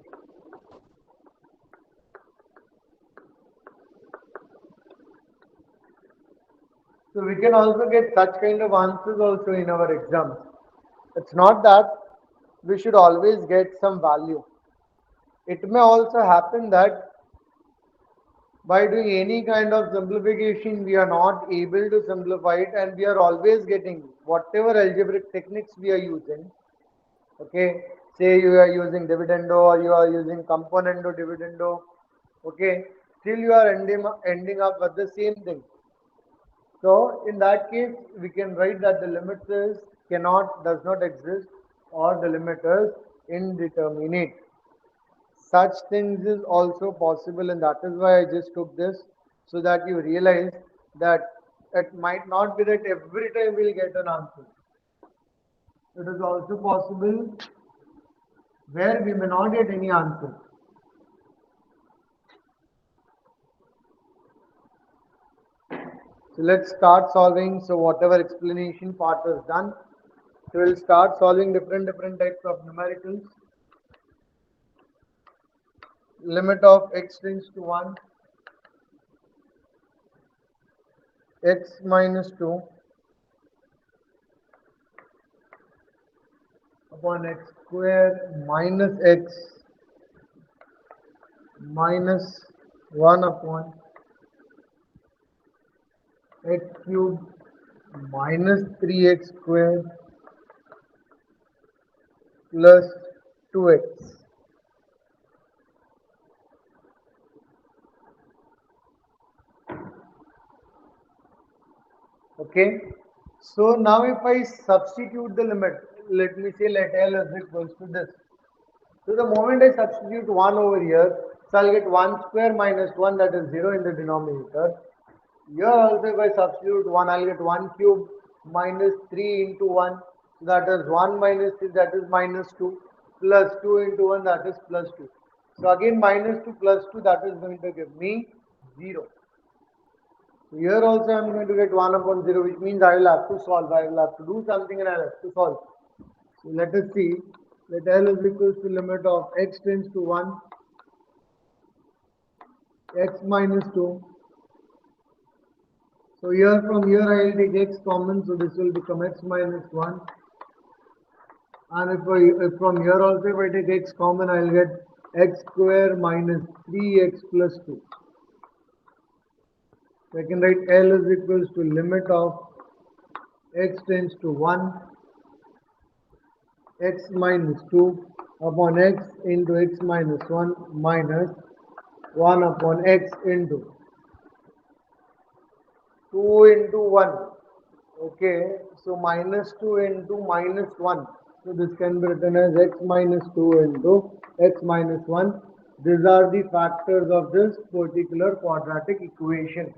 So we can also get such kind of answers also in our exams. It's not that we should always get some value. It may also happen that by doing any kind of simplification, we are not able to simplify it, and we are always getting whatever algebraic techniques we are using. Okay, say you are using dividendo or you are using componendo dividendo. Okay, still you are ending up with the same thing. So in that case, we can write that the limit is does not exist, or the limit is indeterminate. Such things is also possible, and that is why I just took this, so that you realize that it might not be that every time we'll get an answer. It is also possible where we may not get any answer. So let's start solving. So whatever explanation part was done, so we'll start solving different types of numericals. Limit of x tends to 1, x minus 2 upon x square minus x minus 1 upon x cube minus 3x square plus 2x. Okay, so now if I substitute the limit, let me say let L is equals to this. So the moment I substitute 1 over here, so I'll get 1 square minus 1, that is 0 in the denominator. Here also if I substitute 1, I'll get 1 cube minus 3 into 1, so that is 1 minus 3, that is minus 2, plus 2 into 1, that is plus 2. So again minus 2 plus 2, that is going to give me 0. So here also I am going to get 1 upon 0, which means I will have to solve. I will have to do something and I will have to solve. So let us see. Let L is equals to limit of x tends to 1, x minus 2. So here from here I will take x common, so this will become x minus 1. And if from here also if I take x common, I will get x square minus 3x plus 2. So I can write L is equals to limit of x tends to 1, x minus 2 upon x into x minus 1 minus 1 upon x into 2 into 1. Okay, so minus 2 into minus 1. So this can be written as x minus 2 into x minus 1. These are the factors of this particular quadratic equation.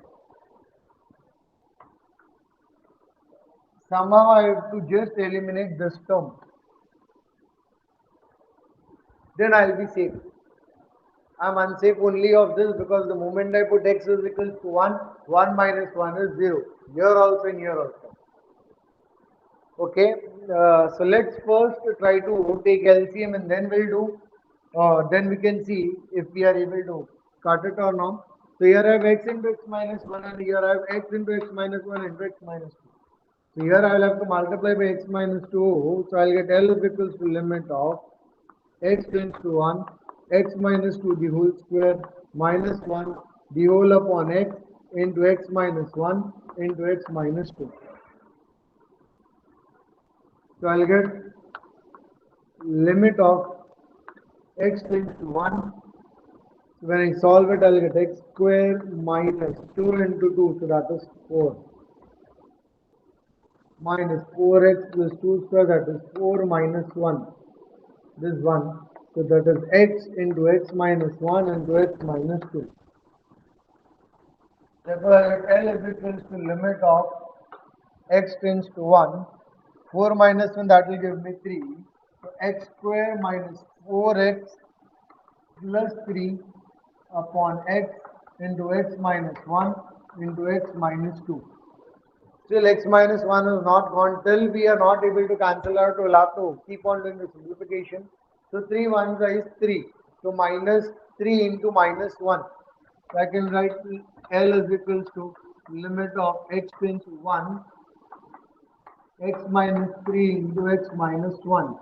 Somehow I have to just eliminate this term. Then I will be safe. I am unsafe only of this because the moment I put x is equals to 1, 1 minus 1 is 0. Here also and here also. Okay, so let's first try to take LCM and then we'll do, then we can see if we are able to cut it or not. So here I have x into x minus 1 and here I have x into x minus 1 into x minus 2. So here I will have to multiply by x minus 2. So I will get L is equals to limit of x tends to 1, x minus 2 the whole square minus 1 the whole upon x into x minus 1 into x minus 2. So I'll get limit of x tends to 1. So when I solve it, I'll get x square minus 2 into 2, so that is 4. Minus 4x plus 2 square, that is 4 minus 1. This 1. So that is x into x minus 1 into x minus 2. Therefore, I get L is equals to limit of x tends to 1. 4 minus 1, that will give me 3. So x square minus 4x plus 3 upon x into x minus 1 into x minus 2. Still x minus 1 is not gone. Till we are not able to cancel out, we'll have to keep on doing the simplification. So 3 ones is 3. So minus 3 into minus 1. So I can write L is equals to limit of x tends to 1, x minus 3 into x minus 1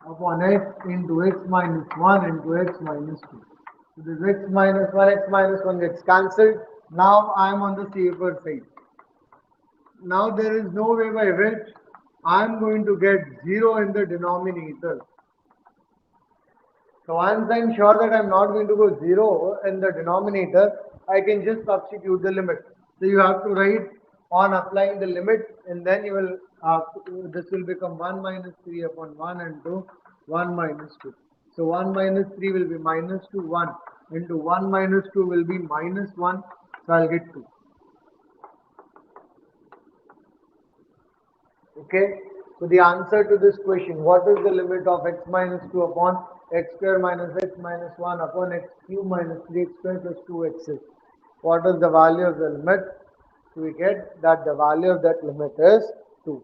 upon x into x minus 1 into x minus 2. So this x minus 1 gets cancelled. Now I am on the safer side. Now there is no way by which I am going to get 0 in the denominator. So once I am sure that I am not going to go 0 in the denominator, I can just substitute the limit. So you have to write on applying the limit, and then you will this will become 1 minus 3 upon 1 into 1 minus 2. So 1 minus 3 will be minus 2, 1 into 1 minus 2 will be minus 1. So I'll get 2. Okay. So the answer to this question, what is the limit of x minus 2 upon x square minus x minus 1 upon x cube minus 3x square plus 2x? What is the value of the limit? So we get that the value of that limit is 2.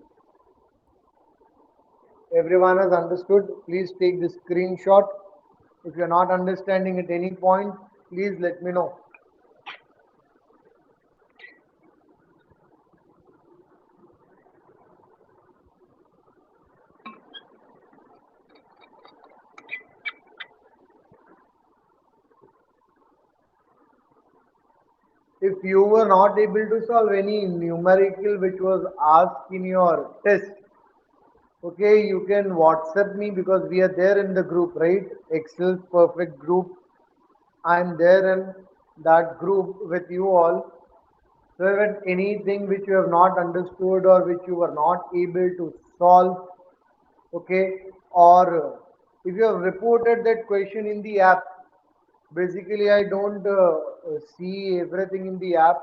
Everyone has understood? Please take the screenshot. If you are not understanding at any point, please let me know. If you were not able to solve any numerical which was asked in your test, okay, you can WhatsApp me because we are there in the group, right? Excel's perfect group. I'm there in that group with you all. So if anything which you have not understood or which you were not able to solve, okay, or if you have reported that question in the app, basically I don't see everything in the app.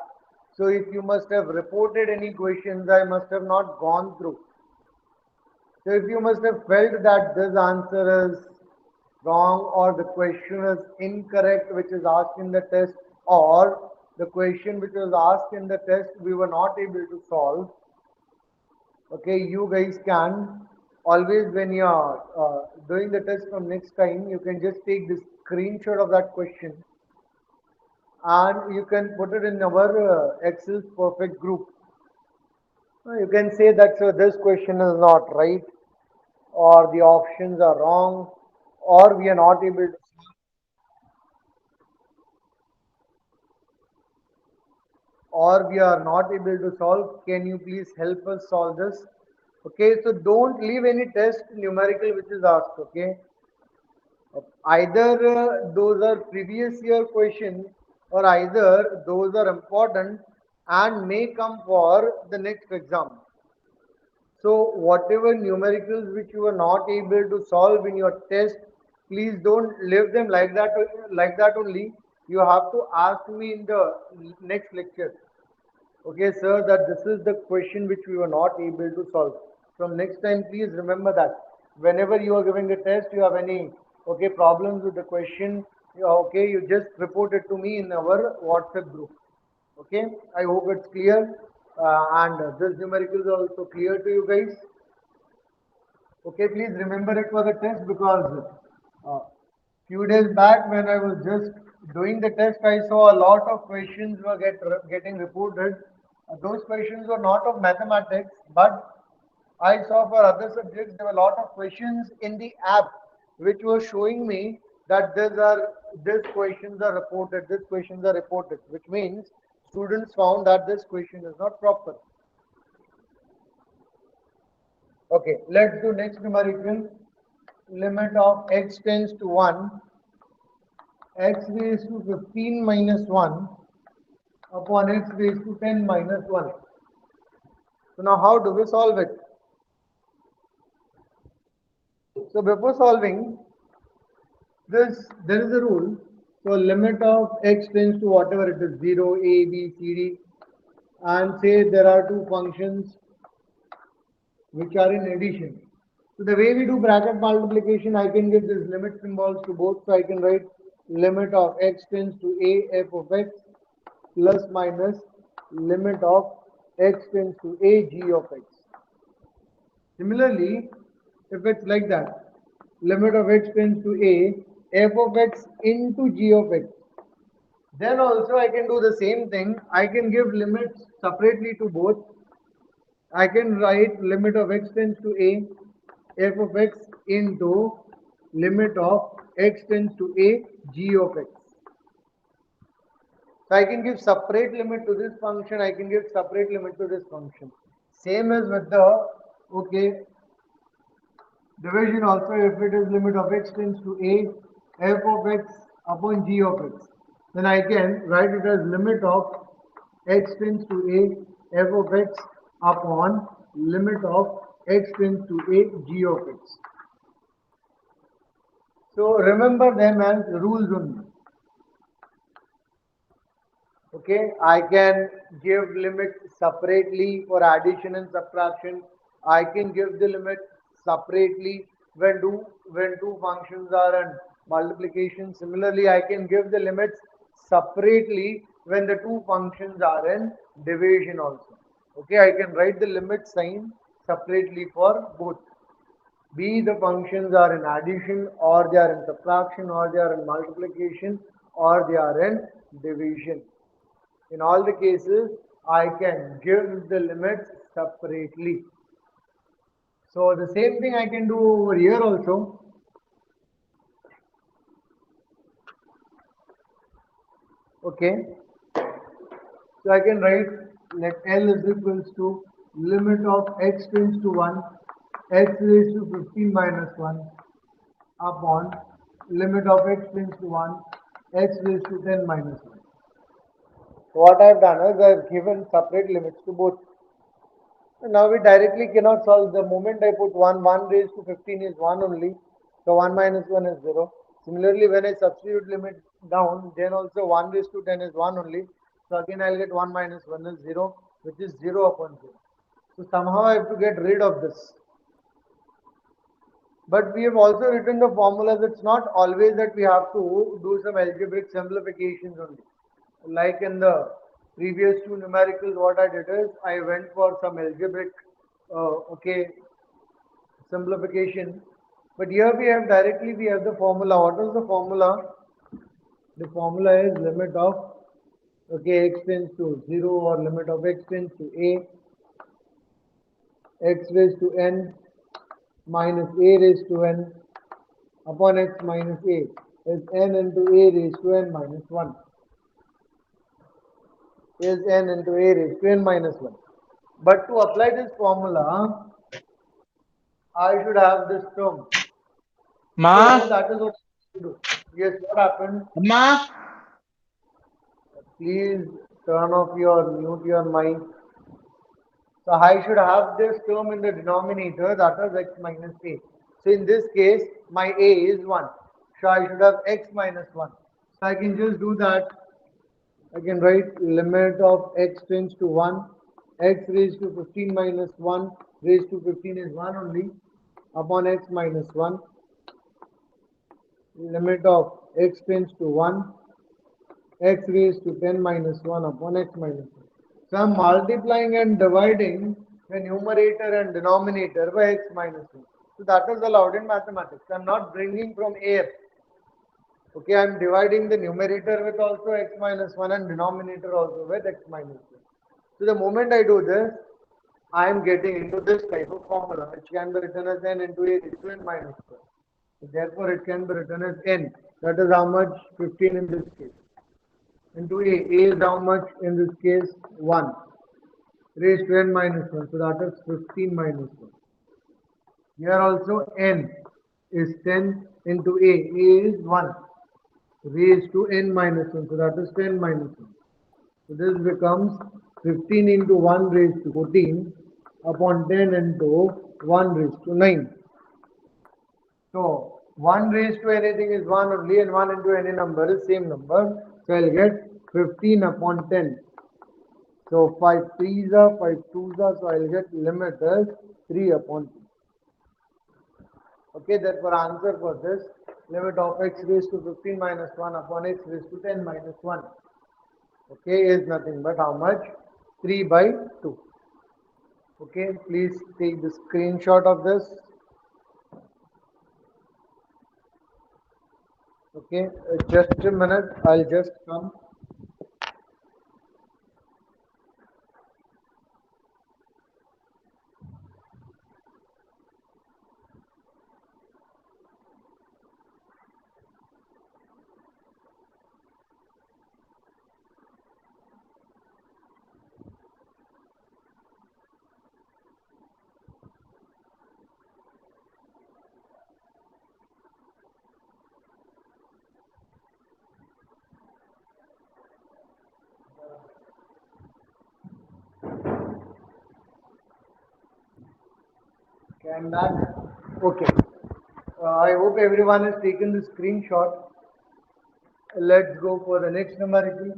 So if you must have reported any questions, I must have not gone through. So if you must have felt that this answer is wrong or the question is incorrect which is asked in the test, or the question which was asked in the test we were not able to solve, okay, you guys can always, when you are doing the test from next time, you can just take this screenshot of that question and you can put it in our Excel's perfect group. You can say that this question is not right, or the options are wrong, or we are not able to, solve. Can you please help us solve this? Okay, so don't leave any test numerical which is asked. Okay, either those are previous year questions, or either those are important and may come for the next exam. So whatever numericals which you are not able to solve in your test, please don't leave them like that only. You have to ask me in the next lecture. Okay, sir, that this is the question which we were not able to solve. From next time, please remember that. Whenever you are giving a test, you have any problems with the question, you just report it to me in our WhatsApp group. Okay, I hope it's clear. And this numerical is also clear to you guys. Okay, please remember it for the test, because few days back when I was just doing the test, I saw a lot of questions were getting reported. Those questions were not of mathematics, but I saw for other subjects there were a lot of questions in the app which was showing me that these questions are reported, which means students found that this question is not proper. Okay, let's do next numerical. Limit of x tends to 1, x raised to 15 minus 1 upon x raised to 10 minus 1. So now how do we solve it? So before solving this, there is a rule. So limit of x tends to whatever it is, 0, a, b, c, d, and say there are two functions which are in addition. So the way we do bracket multiplication, I can give this limit symbols to both. So I can write limit of x tends to a f of x plus minus limit of x tends to a g of x. Similarly, if it's like that, limit of x tends to a f of x into g of x, then also I can do the same thing. I can give limits separately to both. I can write limit of x tends to a f of x into limit of x tends to a g of x. So I can give separate limit to this function, I can give separate limit to this function. Same as with the division also. If it is limit of x tends to a f of x upon g of x, then I can write it as limit of x tends to a f of x upon limit of x tends to a g of x. So remember them as rules only. Okay, I can give limits separately for addition and subtraction. I can give the limit separately when two functions are in multiplication. Similarly, I can give the limits separately when the two functions are in division also. Okay, I can write the limit sign separately for both. Be the functions are in addition, or they are in subtraction, or they are in multiplication, or they are in division. In all the cases, I can give the limits separately. So the same thing I can do over here also. Okay. So I can write, let L is equals to limit of x tends to 1, x raised to 15 minus 1 upon limit of x tends to 1, x raised to 10 minus 1. So what I have done is I have given separate limits to both. So now we directly cannot solve. The moment I put 1 raised to 15 is 1 only. So 1 minus 1 is 0. Similarly, when I substitute limit down, then also 1 raised to 10 is 1 only. So again I will get 1 minus 1 is 0, which is 0 upon 0. So somehow I have to get rid of this. But we have also written the formulas. It's not always that we have to do some algebraic simplifications only. Like in the previous two numericals, what I did is I went for some algebraic simplification. But here we have directly we have the formula. What is the formula? The formula is limit of x tends to 0 or limit of x tends to a, x raised to n minus a raised to n upon x minus a is n into a raised to n minus 1 is n into a raised to n minus 1. But to apply this formula, I should have this term. Ma, So that is what I do. Yes, what happened? Ma, Please turn off your mute your mic. So I should have this term in the denominator, that is x minus a. So in this case, my a is 1. So I should have x minus 1. So I can just do that. I can write limit of x tends to 1, x raised to 15 minus 1 raised to 15 is 1 only upon x minus 1. Limit of x tends to 1, x raised to 10 minus 1 upon x minus 1. So I am multiplying and dividing the numerator and denominator by x minus 1. So that is allowed in mathematics. I am not bringing from air. Okay, I am dividing the numerator with also x minus 1 and denominator also with x minus 1. So the moment I do this, I am getting into this type of formula, which can be written as n into a raised to n minus 1. So therefore, it can be written as n. That is how much? 15 in this case. Into a. A is how much in this case? 1. Raised to n minus 1. So that is 15 minus 1. Here also n is 10 into a. A is 1. Raised to n minus 1. So that is 10 minus 1. So this becomes 15 into 1 raised to 14 upon 10 into 1 raised to 9. So 1 raised to anything is 1 only, and 1 into any number is same number. So I'll get 15 upon 10. So 5 3s are, 5 2s are, so I'll get limit as 3 upon 2. Okay, therefore answer for this, limit of x raised to 15 minus 1 upon x raised to 10 minus 1. Okay, is nothing but how much? 3 by 2. Okay, please take the screenshot of this. Okay, just a minute, I'll just come. I'm back. Okay. I hope everyone has taken the screenshot. Let's go for the next numerical.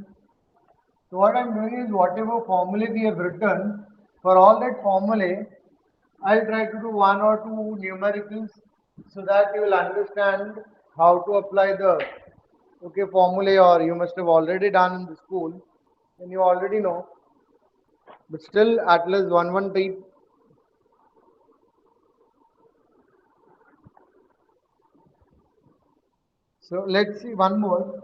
So what I'm doing is whatever formulae we have written, for all that formulae, I'll try to do one or two numericals so that you will understand how to apply the formulae, or you must have already done in the school and you already know, but still at least one type. So let's see one more.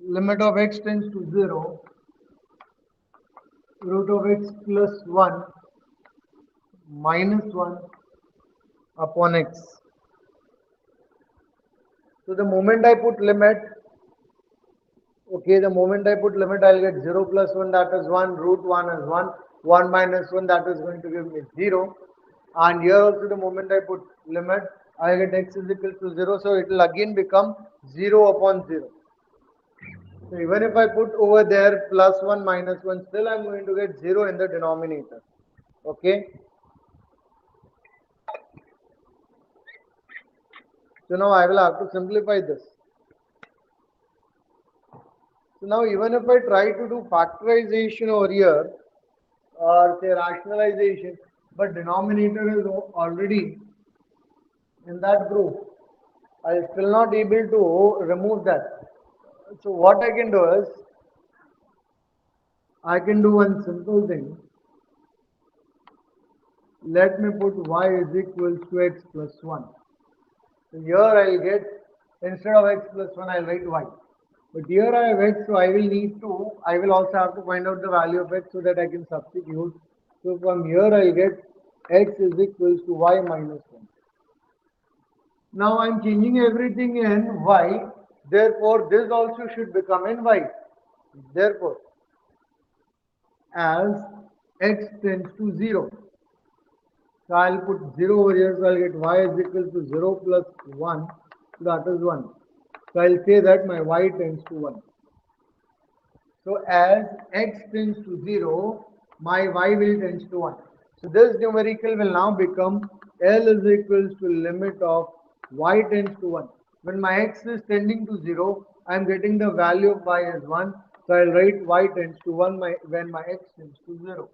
Limit of x tends to 0, root of x plus 1 minus 1 upon x. So the moment I put limit, the moment I put limit, I'll get 0 plus 1, that is 1, root 1 is 1, 1 minus 1, that is going to give me 0. And here also the moment I put limit, I get x is equal to 0, so it will again become 0 upon 0. So even if I put over there plus 1 minus 1, still I am going to get 0 in the denominator. Okay. So now I will have to simplify this. So now even if I try to do factorization over here, or say rationalization, but denominator is already in that group, I still not able to remove that. So what I can do is, I can do one simple thing. Let me put y is equals to x plus 1. So here I will get, instead of x plus 1, I will write y. But here I have x, so I will also have to find out the value of x so that I can substitute. So from here I will get x is equals to y minus 1. Now I am changing everything in y, therefore this also should become in y. Therefore, as x tends to 0, so I will put 0 over here, so I will get y is equal to 0 plus 1, so that is 1. So I will say that my y tends to 1. So as x tends to 0, my y will tends to 1. So this numerical will now become L is equals to limit of y tends to 1. When my x is tending to 0, I am getting the value of y as 1. So I will write y tends to 1 when my x tends to 0.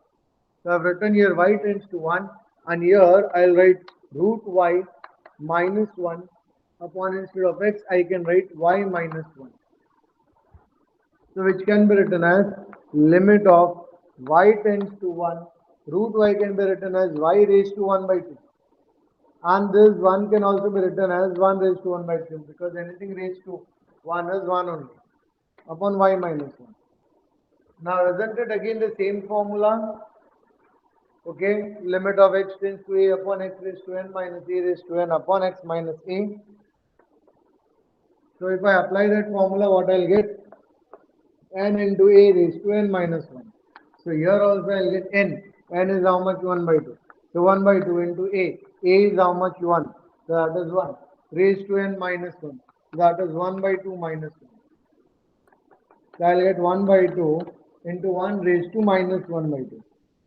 So I have written here y tends to 1, and here I will write root y minus 1 upon, instead of x I can write y minus 1. So which can be written as limit of y tends to 1, root y can be written as y raised to 1 by 2. And this 1 can also be written as 1 raised to 1 by 2, because anything raised to 1 is 1 only, upon y minus 1. Now isn't it again the same formula? Okay, limit of x tends to a upon x raised to n minus a raised to n upon x minus a. So if I apply that formula, what I'll get? N into a raised to n minus 1. So here also I'll get n. N is how much? 1 by 2. So 1 by 2 into a. A is how much? 1. So that is 1. Raised to n minus 1. So that is 1 by 2 minus 1. So I'll get 1 by 2 into 1 raised to minus 1 by 2.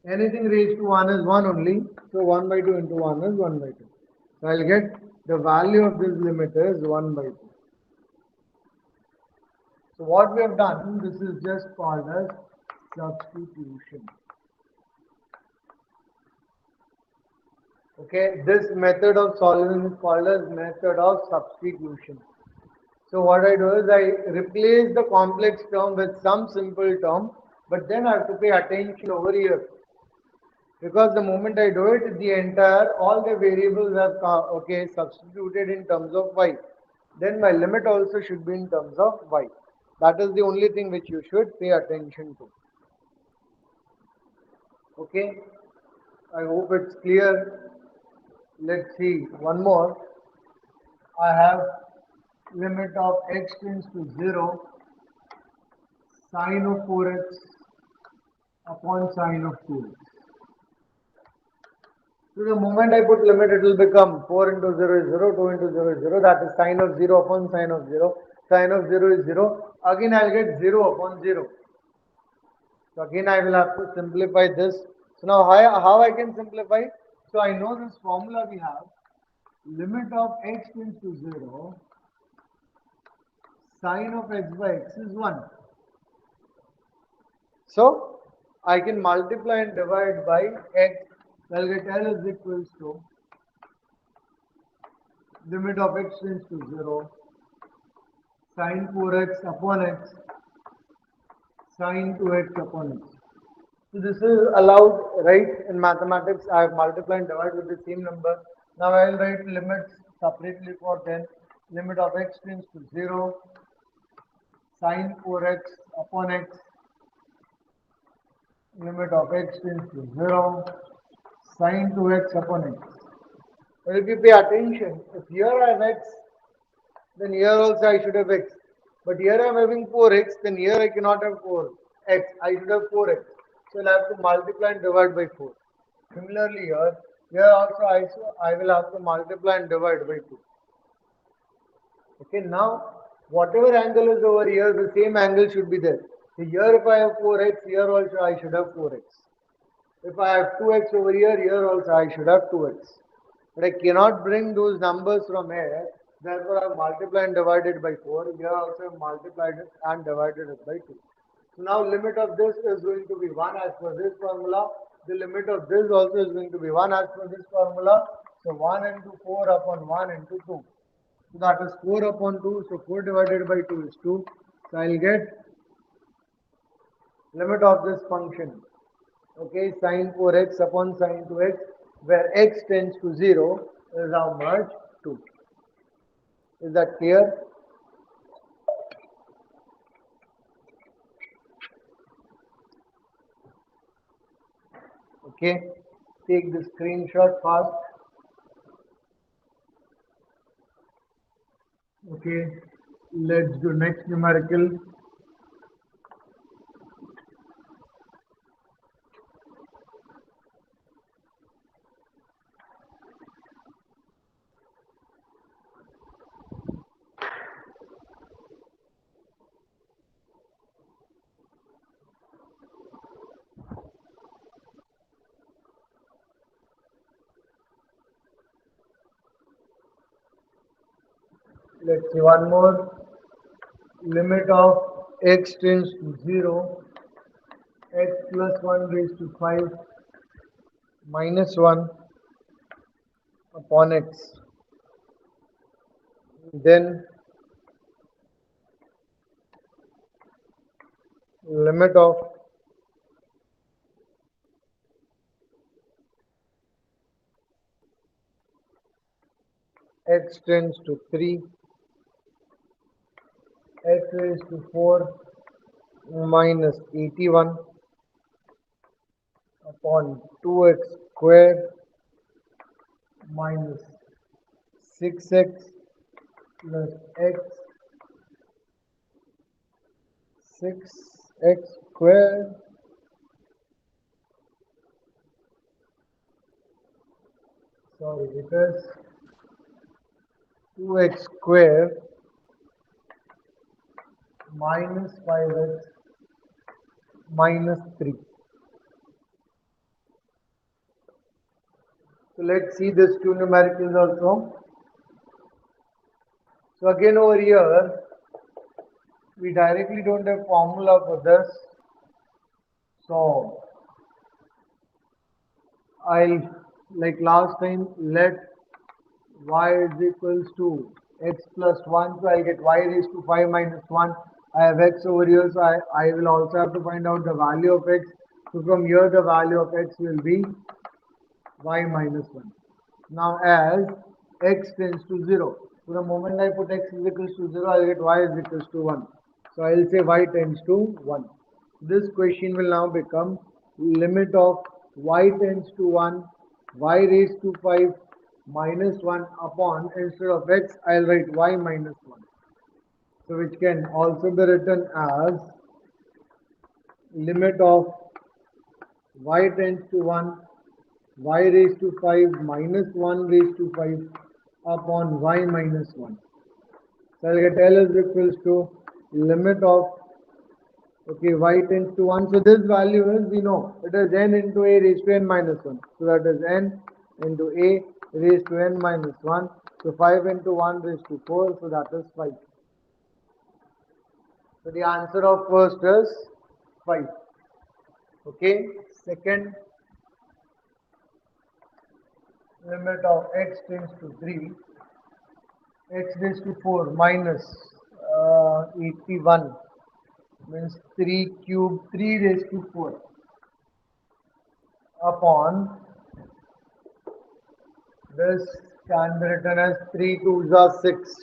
Anything raised to 1 is 1 only. So 1 by 2 into 1 is 1 by 2. So I'll get the value of this limit is 1 by 2. So what we have done, this is just called as substitution. Okay, this method of solving is called as method of substitution. So what I do is I replace the complex term with some simple term, but then I have to pay attention over here. Because the moment I do it, all the variables have substituted in terms of y. Then my limit also should be in terms of y. That is the only thing which you should pay attention to. Okay, I hope it's clear. Let's see one more. I have limit of x tends to 0, sine of 4x upon sine of 2x. So the moment I put limit, it will become 4 into 0 is 0, 2 into 0 is 0, that is sine of 0 upon sine of 0. Sine of 0 is 0. Again I will get 0 upon 0. So again I will have to simplify this. So now how I can simplify? So I know this formula we have. Limit of x tends to 0, sine of x by x is 1. So I can multiply and divide by x. I'll get L is equals to limit of x tends to 0, sine 4x upon x, sine 2x upon x. So this is allowed, right? In mathematics, I have multiplied and divided with the same number. Now I will write limits separately for them. Limit of x tends to 0, sine 4x upon x, limit of x tends to 0, sine 2x upon x. But if you pay attention, if here I have x, then here also I should have x. But here I am having 4x, then here I cannot have 4x. I should have 4x. So I'll have to multiply and divide by 4. Similarly here also I will have to multiply and divide by 2. Okay, now whatever angle is over here, the same angle should be there. So here if I have 4x, here also I should have 4x. If I have 2x over here, here also I should have 2x. But I cannot bring those numbers from here. Therefore, I have multiplied and divided by 4. Here also I have multiplied it and divided it by 2. So now limit of this is going to be 1 as per this formula. The limit of this also is going to be 1 as per this formula. So 1 into 4 upon 1 into 2. So that is 4 upon 2. So 4 divided by 2 is 2. So I will get limit of this function. Okay, sine 4x upon sine 2x, where x tends to 0 is how much? 2. Is that clear? Okay, take the screenshot fast. Okay, let's do next numerical. Let's see one more. Limit of x tends to 0, x plus 1 raised to 5 minus 1 upon x. Then limit of x tends to 3, x raised to 4 minus 81 upon 2x square minus 6x plus x 6x square it is 2x square minus 5x minus 3. So let's see these two numericals also. So again over here, we directly don't have formula for this. So I'll, like last time, let y is equals to x plus 1. So I'll get y raised to 5 minus 1. I have x over here, so I will also have to find out the value of x. So from here the value of x will be y minus 1. Now as x tends to 0, so the moment I put x is equals to 0, I will get y is equals to 1. So I will say y tends to 1. This question will now become limit of y tends to 1, y raised to 5 minus 1 upon, instead of x, I will write y minus 1. So which can also be written as limit of y tends to 1, y raised to 5 minus 1 raised to 5 upon y minus 1. So I'll get L is equals to limit of, okay, y tends to 1. So this value is, we know, it is n into a raised to n minus 1. So that is n into a raised to n minus 1. So 5 into 1 raised to 4. So that is 5. So the answer of first is 5. Okay, second limit of x tends to 3, x raised to 4 minus 81 means 3 cube 3 raised to 4 upon this can be written as 3 2s are 6.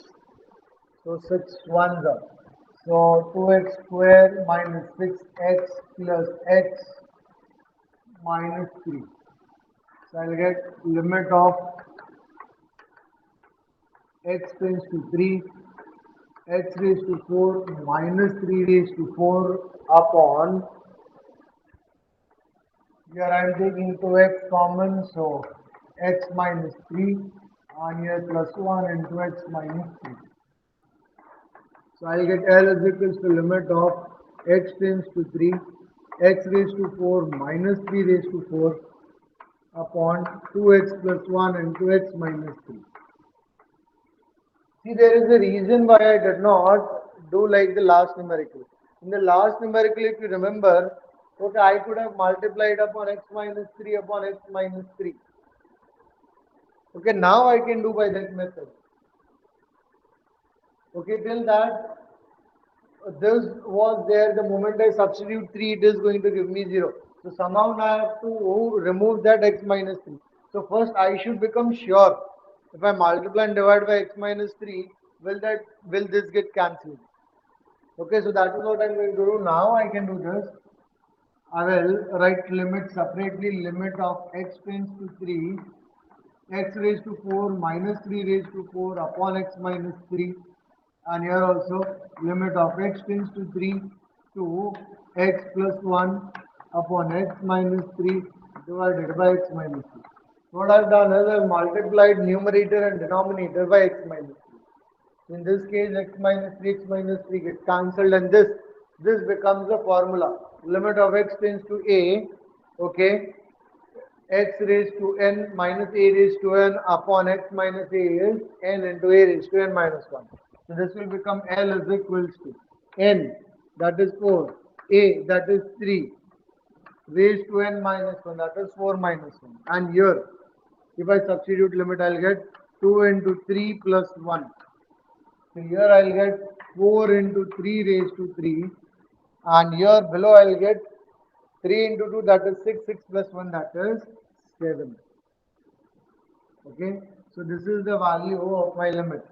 So 6 1s are. So 2x square minus 6x plus x minus 3. So I'll get limit of x tends to 3, x raised to 4 minus 3 raised to 4 upon, here I am taking 2x common, so x minus 3 and here plus 1 into x minus 3. So I get L is equals to limit of x tends to 3, x raised to 4 minus 3 raised to 4 upon 2x plus 1 into x minus 3. See, there is a reason why I did not do like the last numerical. In the last numerical, if you remember, okay, I could have multiplied upon x minus 3 upon x minus 3. Okay, now I can do by that method. Okay, till that, this was there, the moment I substitute 3, it is going to give me 0. So somehow now I have to remove that x minus 3. So first I should become sure, if I multiply and divide by x minus 3, will this get cancelled? Okay, so that is what I am going to do. Now I can do this. I will write limit separately, limit of x tends to 3, x raised to 4 minus 3 raised to 4 upon x minus 3, and here also limit of x tends to 3 to x plus 1 upon x minus 3 divided by x minus 3. What I have done is I have multiplied numerator and denominator by x minus 3. In this case, x minus 3 gets cancelled, and this becomes the formula. Limit of x tends to a, okay, x raised to n minus a raised to n upon x minus a is n into a raised to n minus 1. So this will become L is equals to n, that is 4, a, that is 3, raised to n minus 1, that is 4 minus 1. And here, if I substitute limit, I'll get 2 into 3 plus 1. So here I'll get 4 into 3 raised to 3, and here below I'll get 3 into 2, that is 6, 6 plus 1, that is 7. Okay, so this is the value of my limit.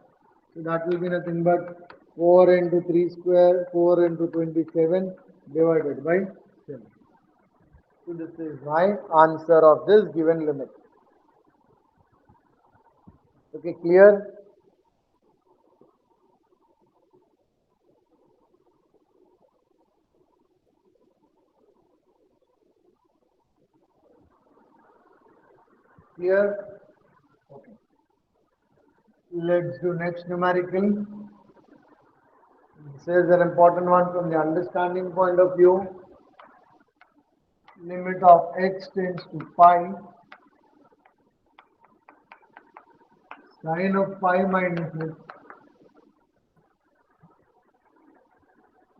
So that will be nothing but 4 into 3 square, 4 into 27 divided by 7. So this is my answer of this given limit. Okay, clear? Clear? Okay. Let's do next numerical. This is an important one from the understanding point of view. Limit of x tends to pi, sine of pi minus x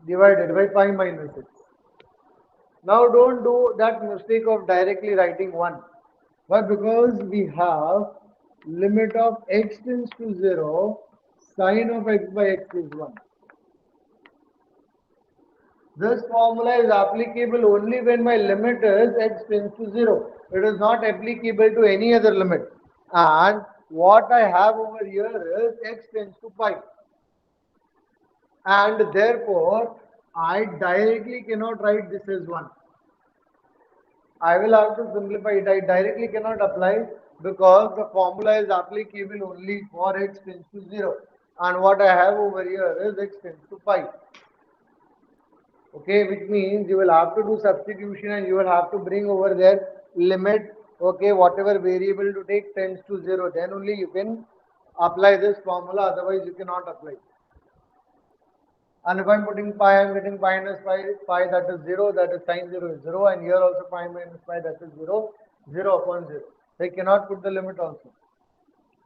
divided by pi minus x. Now don't do that mistake of directly writing 1. Why? Because we have limit of x tends to 0, sine of x by x is 1. This formula is applicable only when my limit is x tends to 0. It is not applicable to any other limit. And what I have over here is x tends to pi. And therefore, I directly cannot write this as 1. I will have to simplify it. I directly cannot apply because the formula is applicable only for x tends to 0. And what I have over here is x tends to pi. Okay, which means you will have to do substitution and you will have to bring over there limit, okay, whatever variable to take tends to 0. Then only you can apply this formula, otherwise you cannot apply. And if I am putting pi, I am getting pi minus pi, that is 0, that is sine 0 is 0, and here also pi minus pi, that is 0, 0 upon 0. I cannot put the limit also.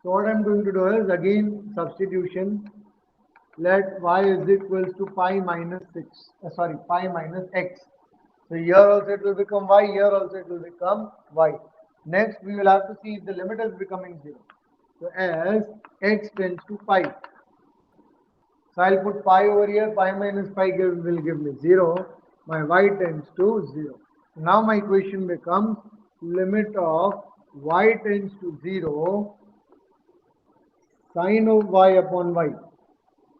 So what I am going to do is again substitution. Let y is equals to pi minus 6, pi minus x. So here also it will become y, here also it will become y. Next we will have to see if the limit is becoming 0. So as x tends to pi. So I'll put pi over here, pi minus pi will give me 0. My y tends to 0. Now my equation becomes limit of y tends to 0 sine of y upon y.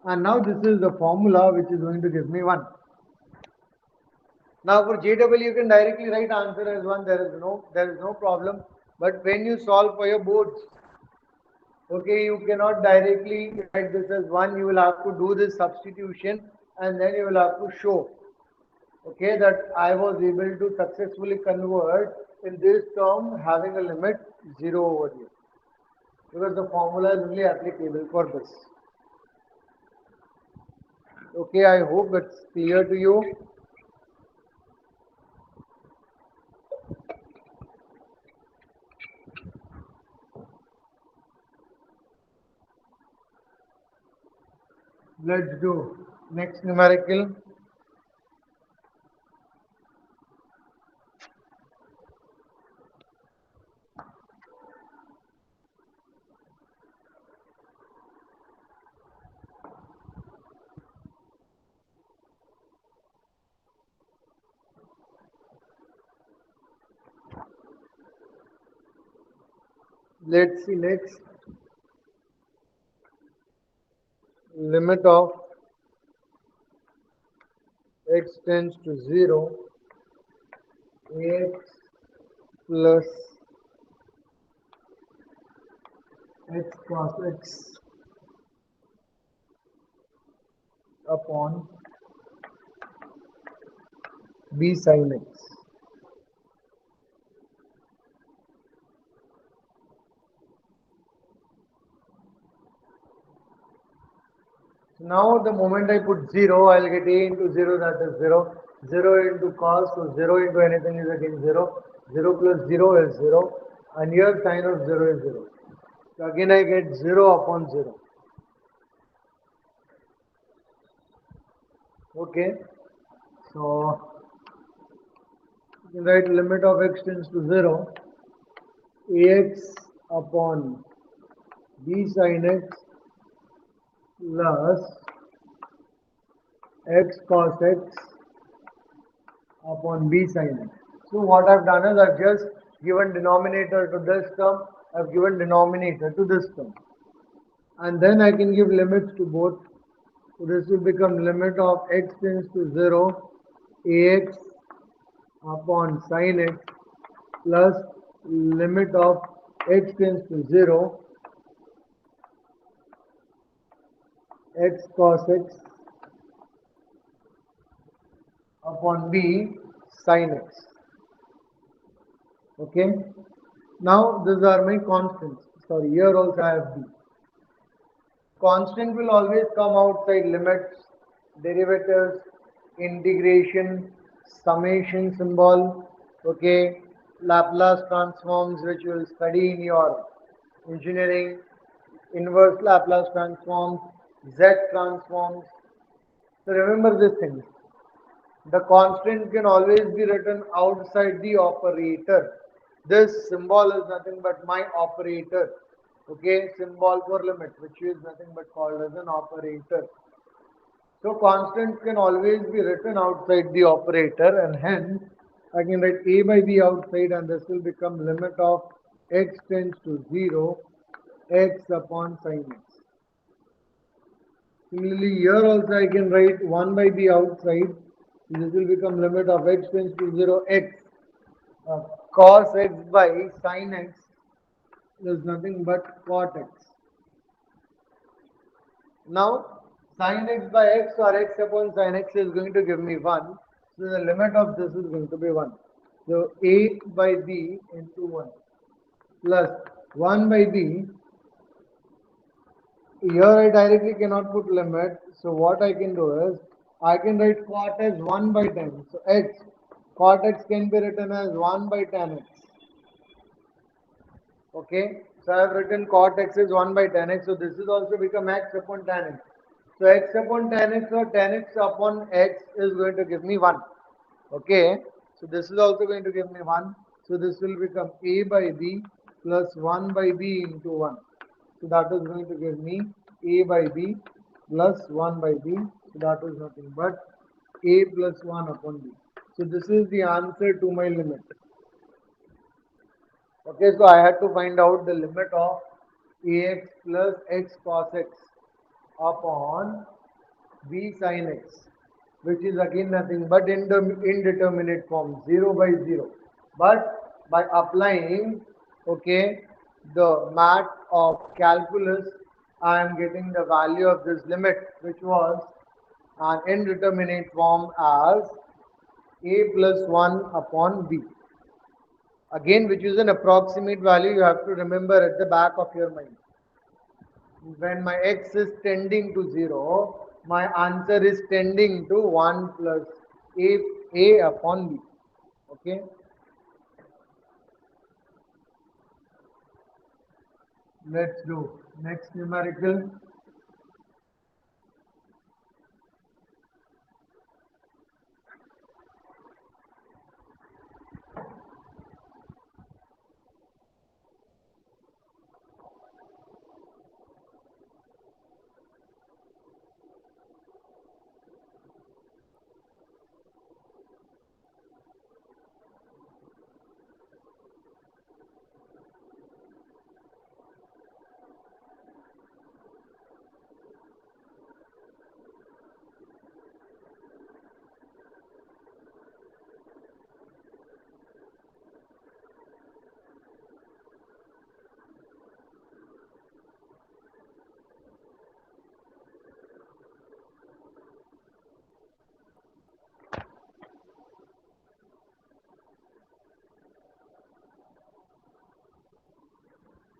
And now this is the formula which is going to give me 1. Now for JW you can directly write answer as 1, there is no problem. But when you solve for your boards, okay, you cannot directly write this as 1, you will have to do this substitution and then you will have to show, okay, that I was able to successfully convert in this term having a limit 0 over here, because the formula is only applicable for this. Okay, I hope it's clear to you. Let's do next numerical. Let's see next. Limit of x tends to 0, ax plus x cos x upon b sin x. Now the moment I put 0, I'll get a into 0, that is 0. 0 into cos, so 0 into anything is again 0. 0 plus 0 is 0. And here sine of 0 is 0. So again I get 0 upon 0. Okay. So you can write limit of x tends to 0. Ax upon b sin x plus x cos x upon b sin x. So what I've done is I've just given denominator to this term, I've given denominator to this term. And then I can give limits to both. So this will become limit of x tends to 0, ax upon sin x plus limit of x tends to 0, x cos x upon b sin x. Okay. Now these are my constants. Sorry, here also I have b. Constant will always come outside limits, derivatives, integration, summation symbol, okay, Laplace transforms which you will study in your engineering, inverse Laplace transforms, Z transforms. So remember this thing. The constant can always be written outside the operator. This symbol is nothing but my operator. Okay, symbol for limit, which is nothing but called as an operator. So constants can always be written outside the operator, and hence I can write a by b outside, and this will become limit of x tends to 0, x upon sin x. Similarly, here also I can write 1 by b outside. This will become limit of x tends to 0, x cos x by sin x is nothing but cot x. Now sin x by x or x upon sin x is going to give me 1. So the limit of this is going to be 1. So a by b into 1 plus 1 by b. Here I directly cannot put limit. So what I can do is I can write cot as 1 by 10. So x, cot x can be written as 1 by tan x. Okay, so I have written cot x is 1 by tan x. So this is also become x upon tan x. So x upon tan x or tan x upon x is going to give me 1. Okay, So this is also going to give me 1. So this will become a by b plus 1 by b into 1. So that is going to give me a by b plus 1 by b. So that is nothing but a plus 1 upon b. So this is the answer to my limit. Okay, so I had to find out the limit of ax plus x cos x upon b sin x, which is again nothing but in the indeterminate form, 0 by 0. But by applying, okay, the math of calculus, I am getting the value of this limit, which was an indeterminate form as a plus 1 upon b. Again, which is an approximate value, you have to remember at the back of your mind. When my x is tending to 0, my answer is tending to 1 plus a upon b. Okay. Let's do next numerical.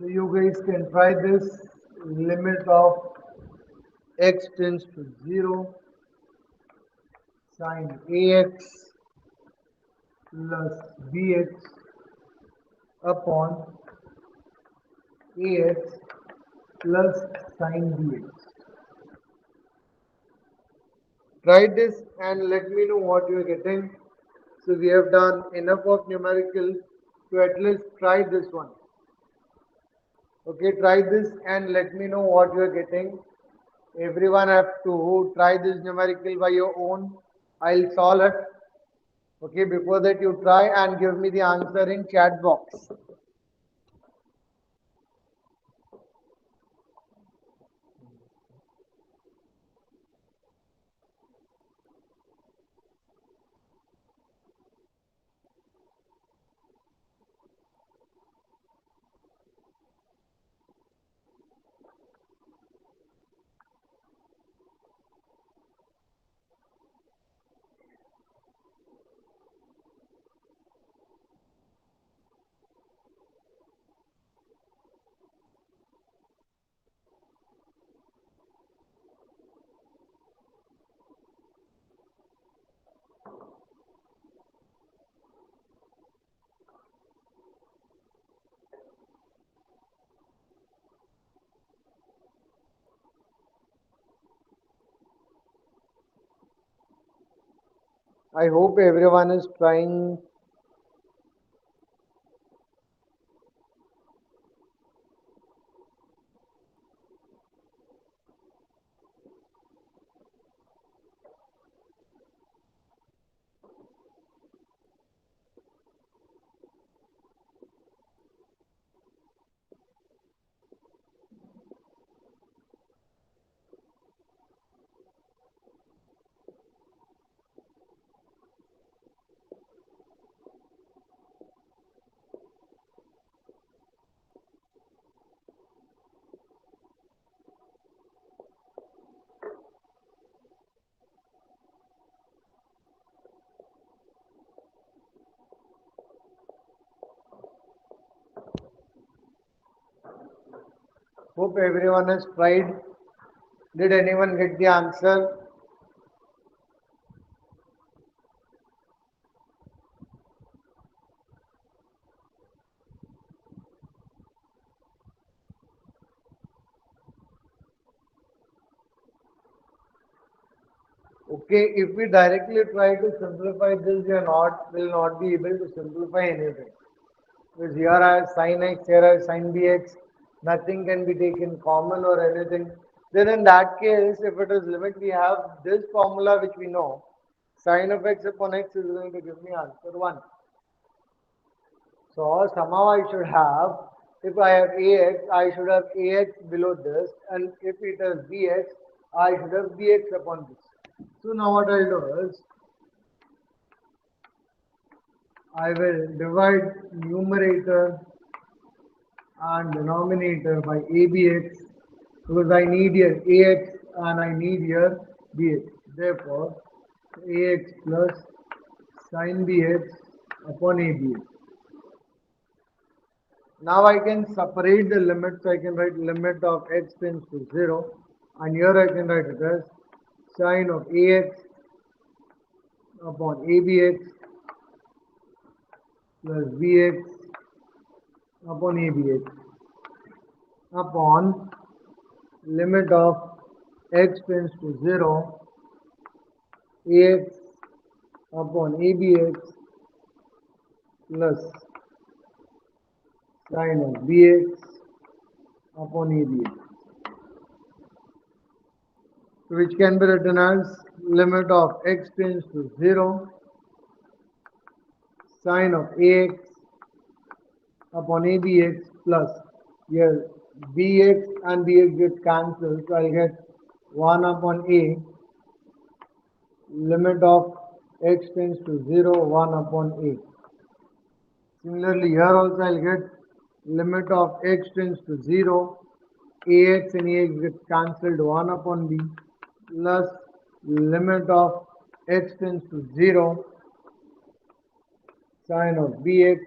So you guys can try this. Limit of x tends to 0 sin ax plus bx upon ax plus sin bx. Try this and let me know what you are getting. So we have done enough of numericals to at least try this one. Okay, try this and let me know what you are getting. Everyone have to try this numerical by your own. I'll solve it. Okay, before that you try and give me the answer in chat box. I hope everyone is trying. Hope everyone has tried. Did anyone get the answer? Okay, if we directly try to simplify this, will not be able to simplify anything. Because here I have sin x, here I have sin bx, nothing can be taken common or anything. Then in that case, if it is limit, we have this formula which we know. Sin of x upon x is going to give me answer 1. So somehow I should have, if I have ax, I should have ax below this, and if it is bx, I should have bx upon this. So now what I'll do is, I will divide numerator and denominator by abx because I need here ax and I need here bx. Therefore, ax plus sin bx upon abx. Now I can separate the limits. So I can write limit of x tends to 0, and here I can write it as sin of ax upon abx plus bx upon abx upon limit of x tends to 0, ax upon abx plus sin of bx upon abx, which can be written as limit of x tends to 0, sin of ax upon abx plus, here bx and bx get cancelled, so I'll get 1 upon a, limit of x tends to 0, 1 upon a. Similarly, here also I'll get limit of x tends to 0, ax and ax get cancelled, 1 upon b, plus limit of x tends to 0, sin of bx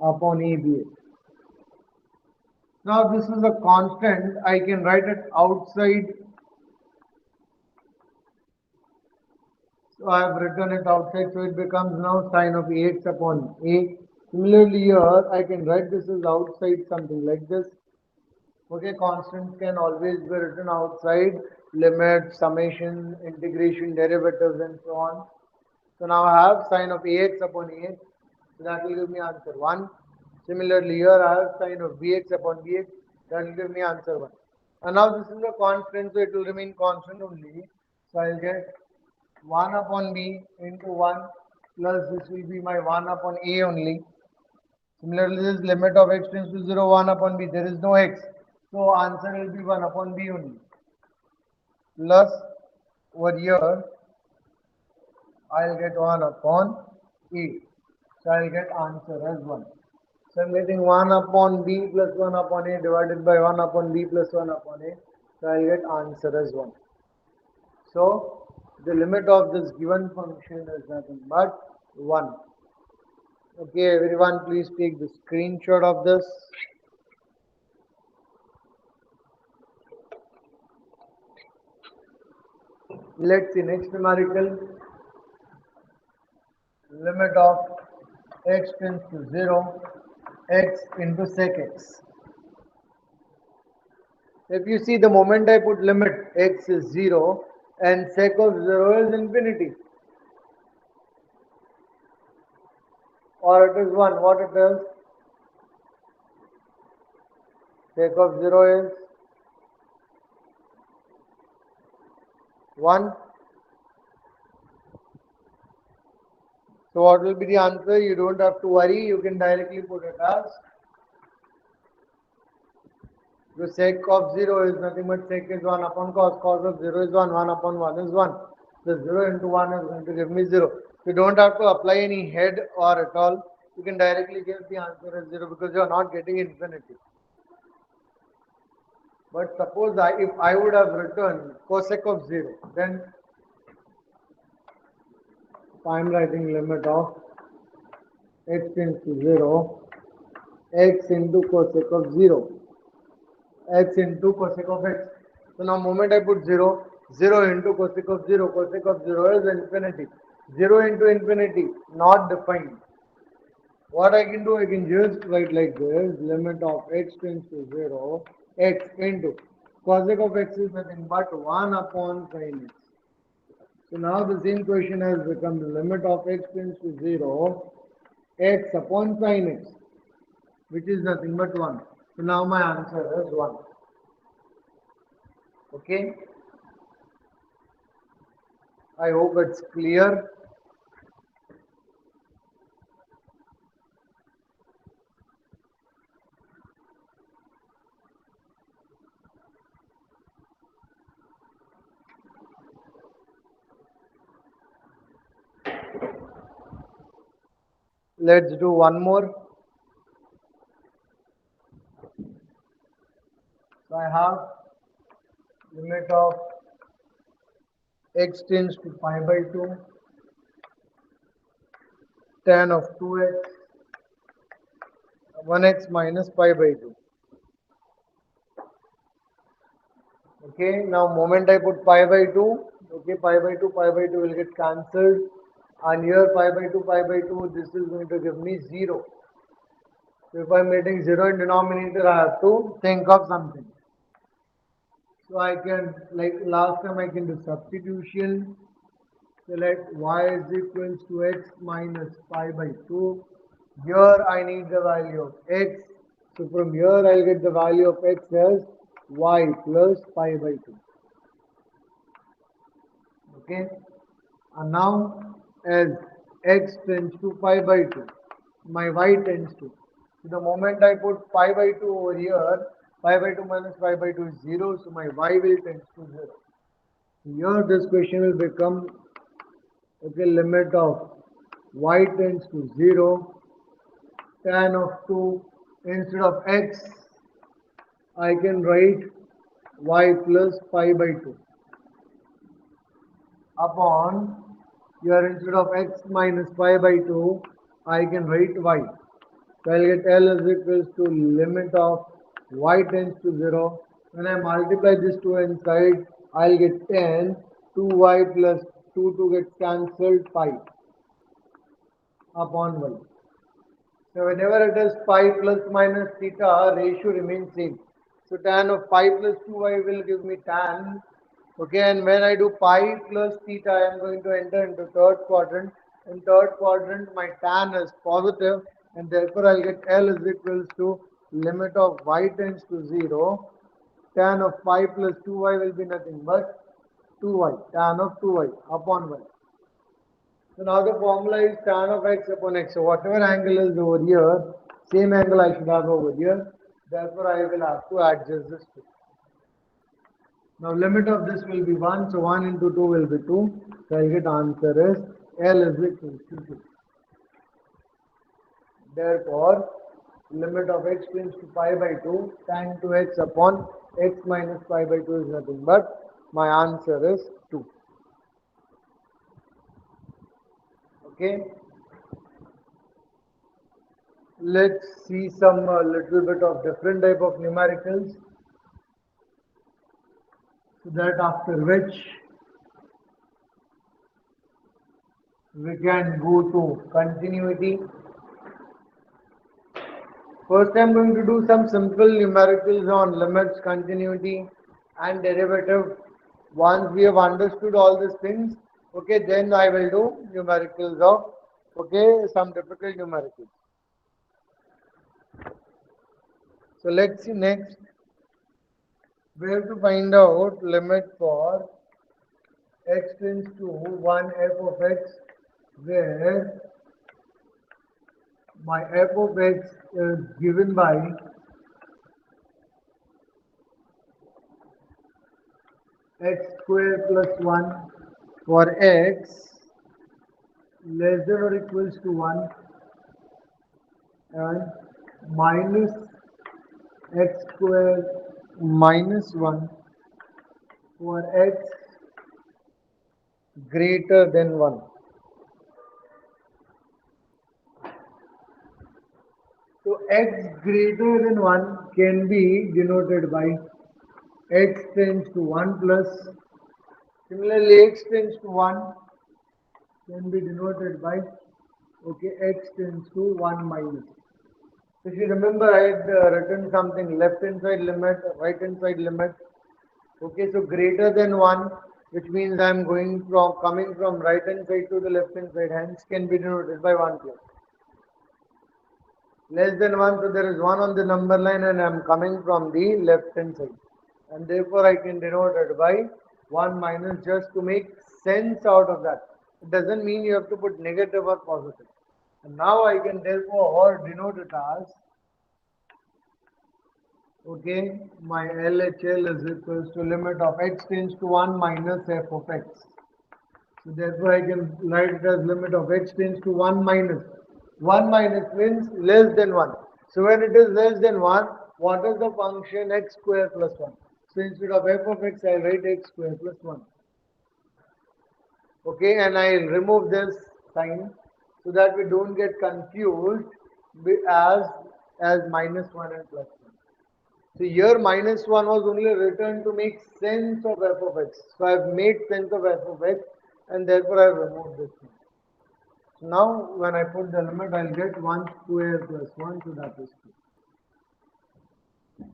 upon abx. Now this is a constant, I can write it outside. So I have written it outside, so it becomes now sin of ax upon a. Similarly here, I can write this as outside something like this. Okay, constants can always be written outside, limit, summation, integration, derivatives and so on. So now I have sin of ax upon ax, so that will give me answer 1. Similarly here I have sin of bx upon bx, that will give me answer 1. And now this is a constant, so it will remain constant only. So I will get 1 upon b into 1 plus this will be my 1 upon a only. Similarly, this limit of x tends to 0, 1 upon b, there is no x. So answer will be 1 upon b only. Plus over here, I'll get 1 upon a. So I'll get answer as 1. So I'm getting 1 upon b plus 1 upon a divided by 1 upon b plus 1 upon a. So I'll get answer as 1. So the limit of this given function is nothing but 1. Okay, everyone, please take the screenshot of this. Let's see, next numerical, limit of x tends to 0, x into sec x. If you see, the moment I put limit, x is 0 and sec of 0 is infinity. Or it is 1, what it is? Sec of 0 is 1. So what will be the answer? You don't have to worry, you can directly put it as, the sec of 0 is nothing but sec is 1 upon cos, cos of 0 is 1, 1 upon 1 is 1. So 0 into 1 is going to give me 0. You don't have to apply any head or at all. You can directly give the answer as 0 because you are not getting infinity. But suppose if I would have written cosec of 0, then I am writing limit of x tends to 0, x into cosec of 0, x into cosec of x. So now moment I put 0, 0 into cosec of 0 is infinity. 0 into infinity, not defined. What I can do, I can just write like this, limit of x tends to 0, x into cosec of x is nothing but 1 upon sin x. So now the same question has become the limit of x tends to 0, x upon sin x, which is nothing but 1. So now my answer is 1. Okay. I hope it's clear. Let's do one more. So I have limit of x tends to pi by 2, tan of 2x, 1x minus pi by 2. Okay, now moment I put pi by 2, okay, pi by 2 will get cancelled, and here pi by 2, this is going to give me 0. So if I'm getting 0 in denominator, I have to think of something. So I can, like last time, I can do substitution. Select y is equals to x minus pi by 2. Here I need the value of x. So from here I'll get the value of x as y plus pi by 2. Okay. And now as x tends to pi by 2, my y tends to. So the moment I put pi by 2 over here, pi by 2 minus pi by 2 is 0. So my y will tend to 0. Here this question will become, okay, limit of y tends to 0, tan of 2, instead of x I can write y plus pi by 2 upon, here instead of x minus pi by 2 I can write y. So I'll get L is equals to limit of y tends to 0. When I multiply this 2 inside, I'll get 10, 2y plus 2 gets cancelled, pi upon y. So whenever it is pi plus minus theta, ratio remains same. So tan of pi plus 2y will give me tan. Okay, and when I do pi plus theta, I am going to enter into third quadrant. In third quadrant, my tan is positive, and therefore I'll get L is equals to limit of y tends to 0. Tan of pi plus 2y will be nothing but 2y, tan of 2y upon y. So now the formula is tan of x upon x. So whatever angle is over here, same angle I should have over here. Therefore, I will have to adjust this 2. Now limit of this will be 1. So 1 into 2 will be 2. So I get answer is L is equal to 2. Therefore, limit of x tends to pi by 2, tan 2x upon x minus pi by 2 is nothing but my answer is 2. Okay. Let's see some little bit of different type of numericals. So that after which we can go to continuity. First I am going to do some simple numericals on limits, continuity and derivative. Once we have understood all these things, okay, then I will do numericals of, okay, some difficult numericals. So let's see next. We have to find out limit for x tends to 1 f of x, where my f of x is given by x square plus 1 for x less than or equals to 1 and minus x square minus 1 for x greater than 1. So x greater than 1 can be denoted by x tends to 1 plus. Similarly, x tends to 1 can be denoted by, okay, x tends to 1 minus. If you remember, I had written something left hand side limit, right hand side limit. Okay, so greater than 1 which means I'm coming from right hand side to the left hand side, hence can be denoted by 1 plus. Less than 1, so there is 1 on the number line and I'm coming from the left hand side. And therefore I can denote it by 1 minus just to make sense out of that. It doesn't mean you have to put negative or positive. And now I can therefore denote it as, okay, my LHL is equals to limit of x tends to 1 minus f of x. So therefore I can write it as limit of x tends to 1 minus. 1 minus means less than 1. So when it is less than 1, what is the function x square plus 1? So instead of f of x, I write x square plus 1. Okay, and I will remove this sign so that we don't get confused as minus 1 and plus 1. So here minus 1 was only written to make sense of f of x. So I have made sense of f of x and therefore I have removed this one. So now when I put the limit, I will get 1 square plus 1, so that is 2.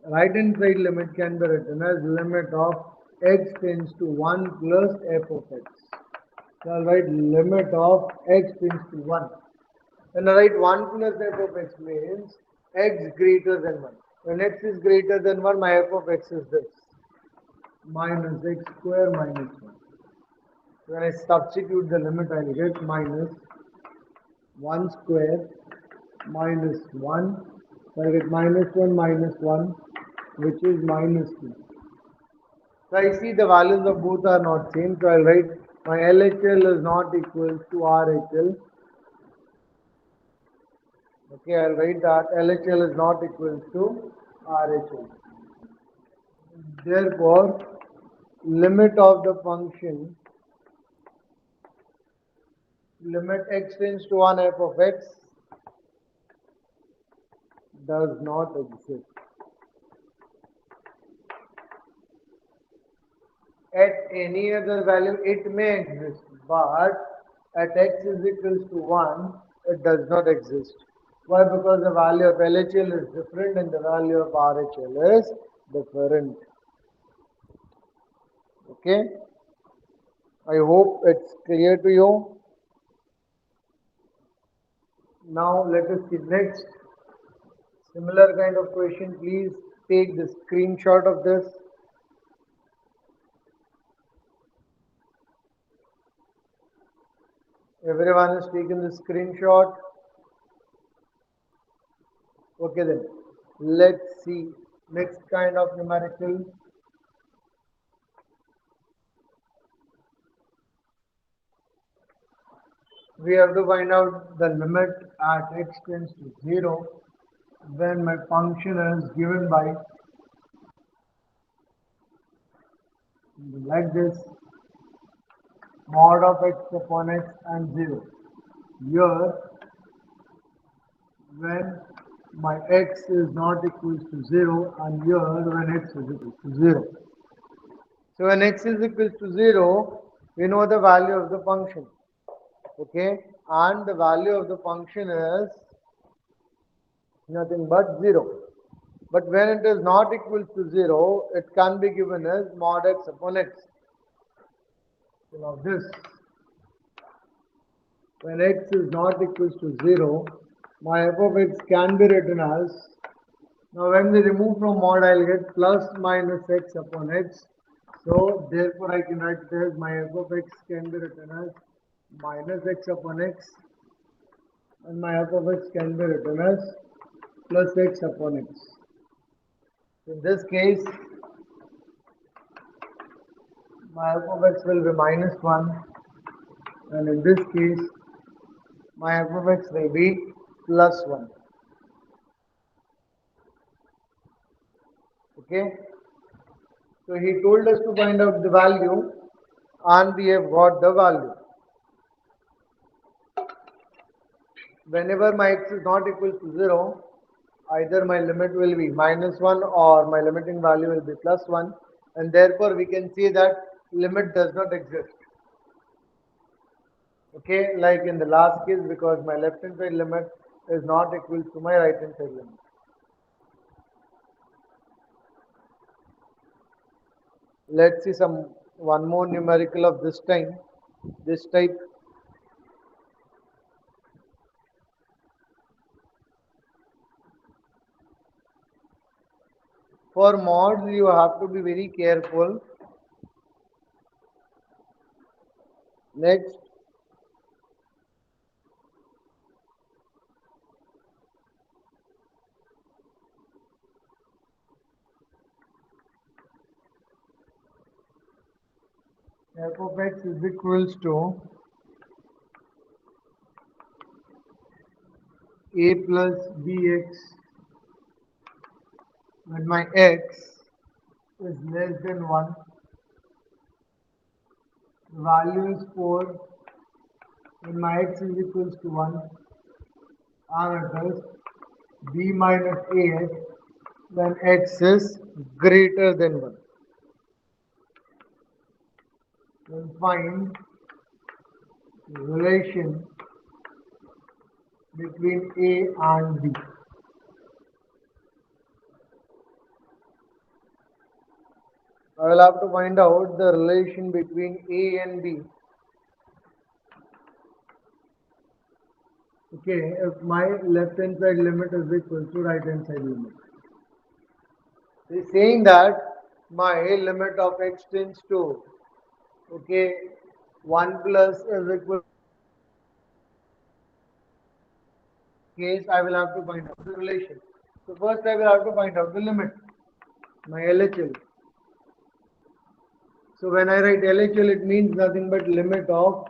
Right hand side limit can be written as limit of x tends to 1 plus f of x. So I will write limit of x tends to 1. When I write 1 plus f of x means x greater than 1. When x is greater than 1, my f of x is this, minus x square minus 1. When I substitute the limit, I will get minus 1 square minus 1. So I get minus 1, which is minus 2. So I see the values of both are not same. So I will write my LHL is not equal to RHL. Okay, I will write that LHL is not equal to RHL. Therefore, limit of the function limit x tends to 1 f of x does not exist. At any other value it may exist, but at x is equals to 1 it does not exist. Why? Because the value of LHL is different and the value of RHL is different. Okay, I hope it's clear to you. Now let us see next similar kind of question. Please take the screenshot of this. Everyone has taken the screenshot. Okay then, let's see next kind of numerical. We have to find out the limit at x tends to 0 when my function is given by like this, mod of x upon x and 0. Here when my x is not equal to 0 and here when x is equal to 0. So when x is equal to 0, we know the value of the function. Okay, and the value of the function is nothing but 0. But when it is not equal to 0, it can be given as mod x upon x. So now this, when x is not equal to 0, my f of x can be written as, now when we remove from mod, I will get plus minus x upon x. So therefore I can write it as my f of x can be written as minus x upon x and my f of x can be written as plus x upon x. In this case, my f of x will be minus 1 and in this case, my f of x will be plus 1. Okay. So he told us to find out the value and we have got the value. Whenever my x is not equal to 0, either my limit will be minus 1 or my limiting value will be plus 1, and therefore we can say that limit does not exist. Okay, like in the last case, because my left hand side limit is not equal to my right hand side limit. Let's see one more numerical of this type. For mods, you have to be very careful. Next, f of x is equals to a plus bx when my x is less than 1, the value is 4, when my x is equals to 1, and it is b minus ax when x is greater than 1. Then find relation between a and b. I will have to find out the relation between a and b. Okay, if my left hand side limit is equal to right hand side limit. It is saying that my limit of x tends to, okay, 1 plus is equal case, I will have to find out the relation. So first I will have to find out the limit, my LHL. So when I write LHL, it means nothing but limit of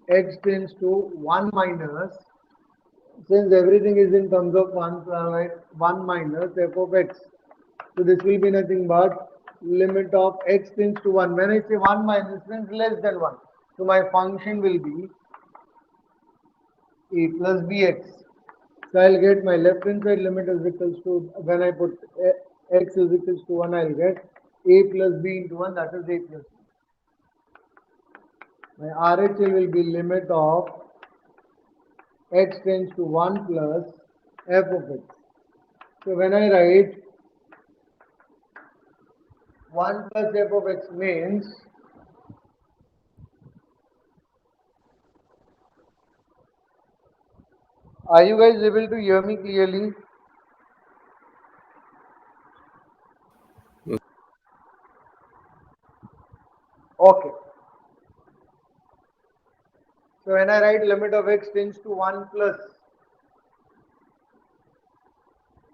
x tends to 1 minus, since everything is in terms of 1, so I write 1 minus f of x. So this will be nothing but limit of x tends to 1. When I say 1 minus, means less than 1. So my function will be a plus bx. So I'll get my left hand side limit is equals to, when I put x is equals to 1, I'll get a plus b into 1, that is a plus b. My RHL will be limit of x tends to 1 plus f of x. So when I write 1 plus f of x means, are you guys able to hear me clearly? Okay. So when I write limit of x tends to 1 plus,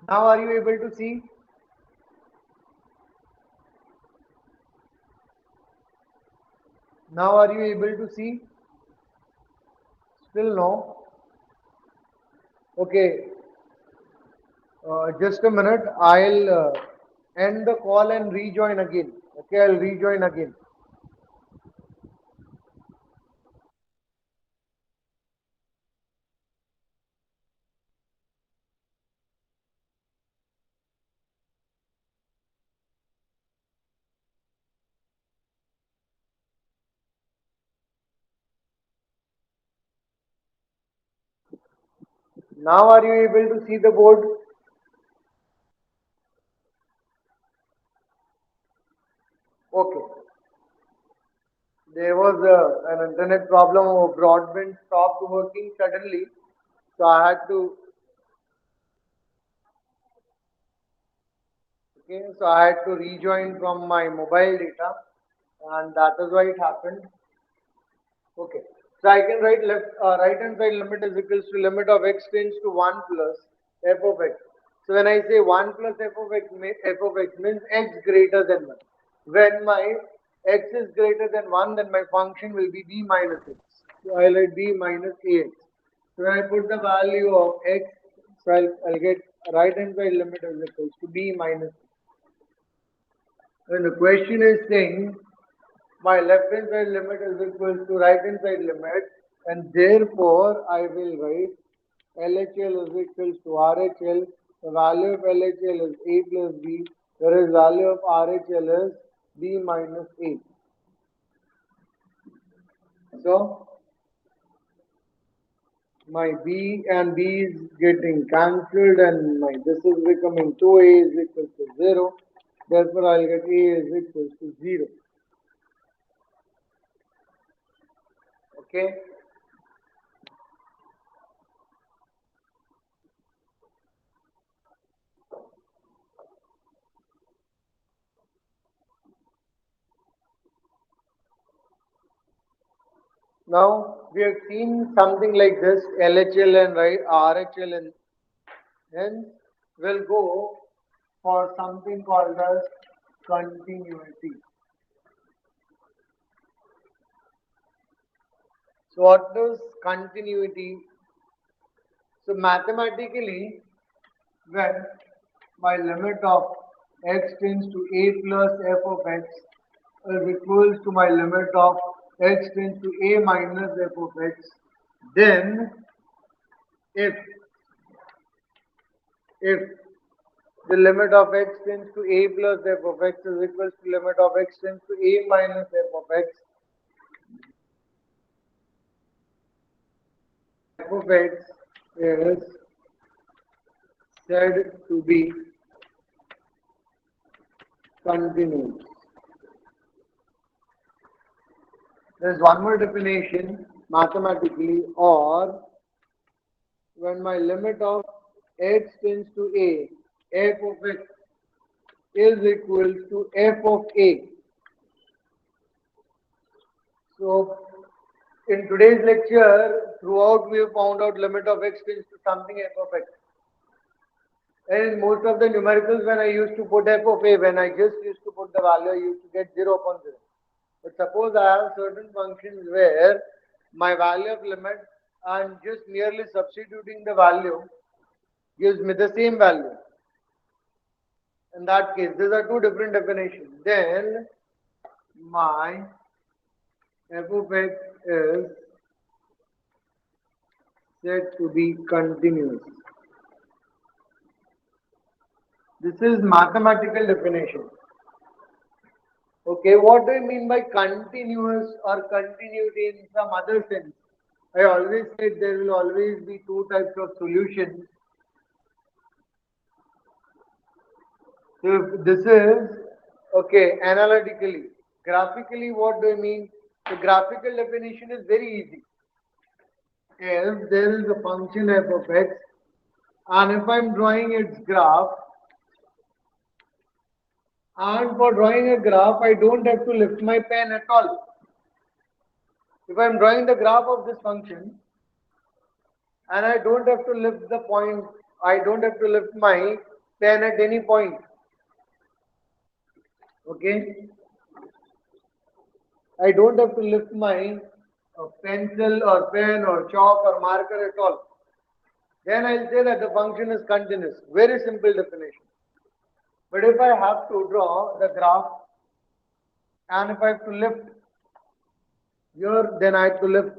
now are you able to see? Now are you able to see? Still no? Okay. Just a minute. I'll end the call and rejoin again. Okay, I'll rejoin again. Now are you able to see the board? Okay. There was an internet problem, or broadband stopped working suddenly. So I had to, okay, so I had to rejoin from my mobile data, and that is why it happened. Okay, so I can write right hand side limit is equals to limit of x tends to 1 plus f of x. So when I say 1 plus f of x, f of x means x greater than 1. When my x is greater than 1, then my function will be b minus x. So I'll write b minus ax. So when I put the value of x, so I'll get right hand side limit is equals to b minus x. And the question is saying my left hand side limit is equal to right hand side limit, and therefore I will write LHL is equals to RHL. The value of LHL is a plus b, whereas value of RHL is b minus a. So my b and b is getting cancelled, and my this is becoming 2a is equal to 0. Therefore I'll get a is equal to 0. Okay. Now we have seen something like this LHL and RHL, and hence we'll go for something called as continuity. So what is continuity? So mathematically, when my limit of x tends to a plus f of x is equals to my limit of x tends to a minus f of x, then if the limit of x tends to a plus f of x is equals to limit of x tends to a minus f of x, f of x is said to be continuous. There is one more definition mathematically, or when my limit of x tends to a, f of x is equals to f of a. So in today's lecture, throughout we have found out limit of x tends to something f of x. And in most of the numericals, when I used to put f of a, when I just used to put the value, I used to get 0 upon 0. But suppose I have certain functions where my value of limit and just merely substituting the value gives me the same value. In that case, these are two different definitions. Then my f of x is said to be continuous. This is mathematical definition. Okay, what do I mean by continuous or continuity in some other sense? I always said there will always be two types of solutions. So if this is, okay, analytically, graphically, what do I mean? The graphical definition is very easy. If there is a function f of x, and if I am drawing its graph, and for drawing a graph, I don't have to lift my pen at all. If I am drawing the graph of this function, and I don't have to lift the point, I don't have to lift my pen at any point. Okay? I don't have to lift my pencil or pen or chalk or marker at all. Then I'll say that the function is continuous. Very simple definition. But if I have to draw the graph, and if I have to lift here, then I have to lift.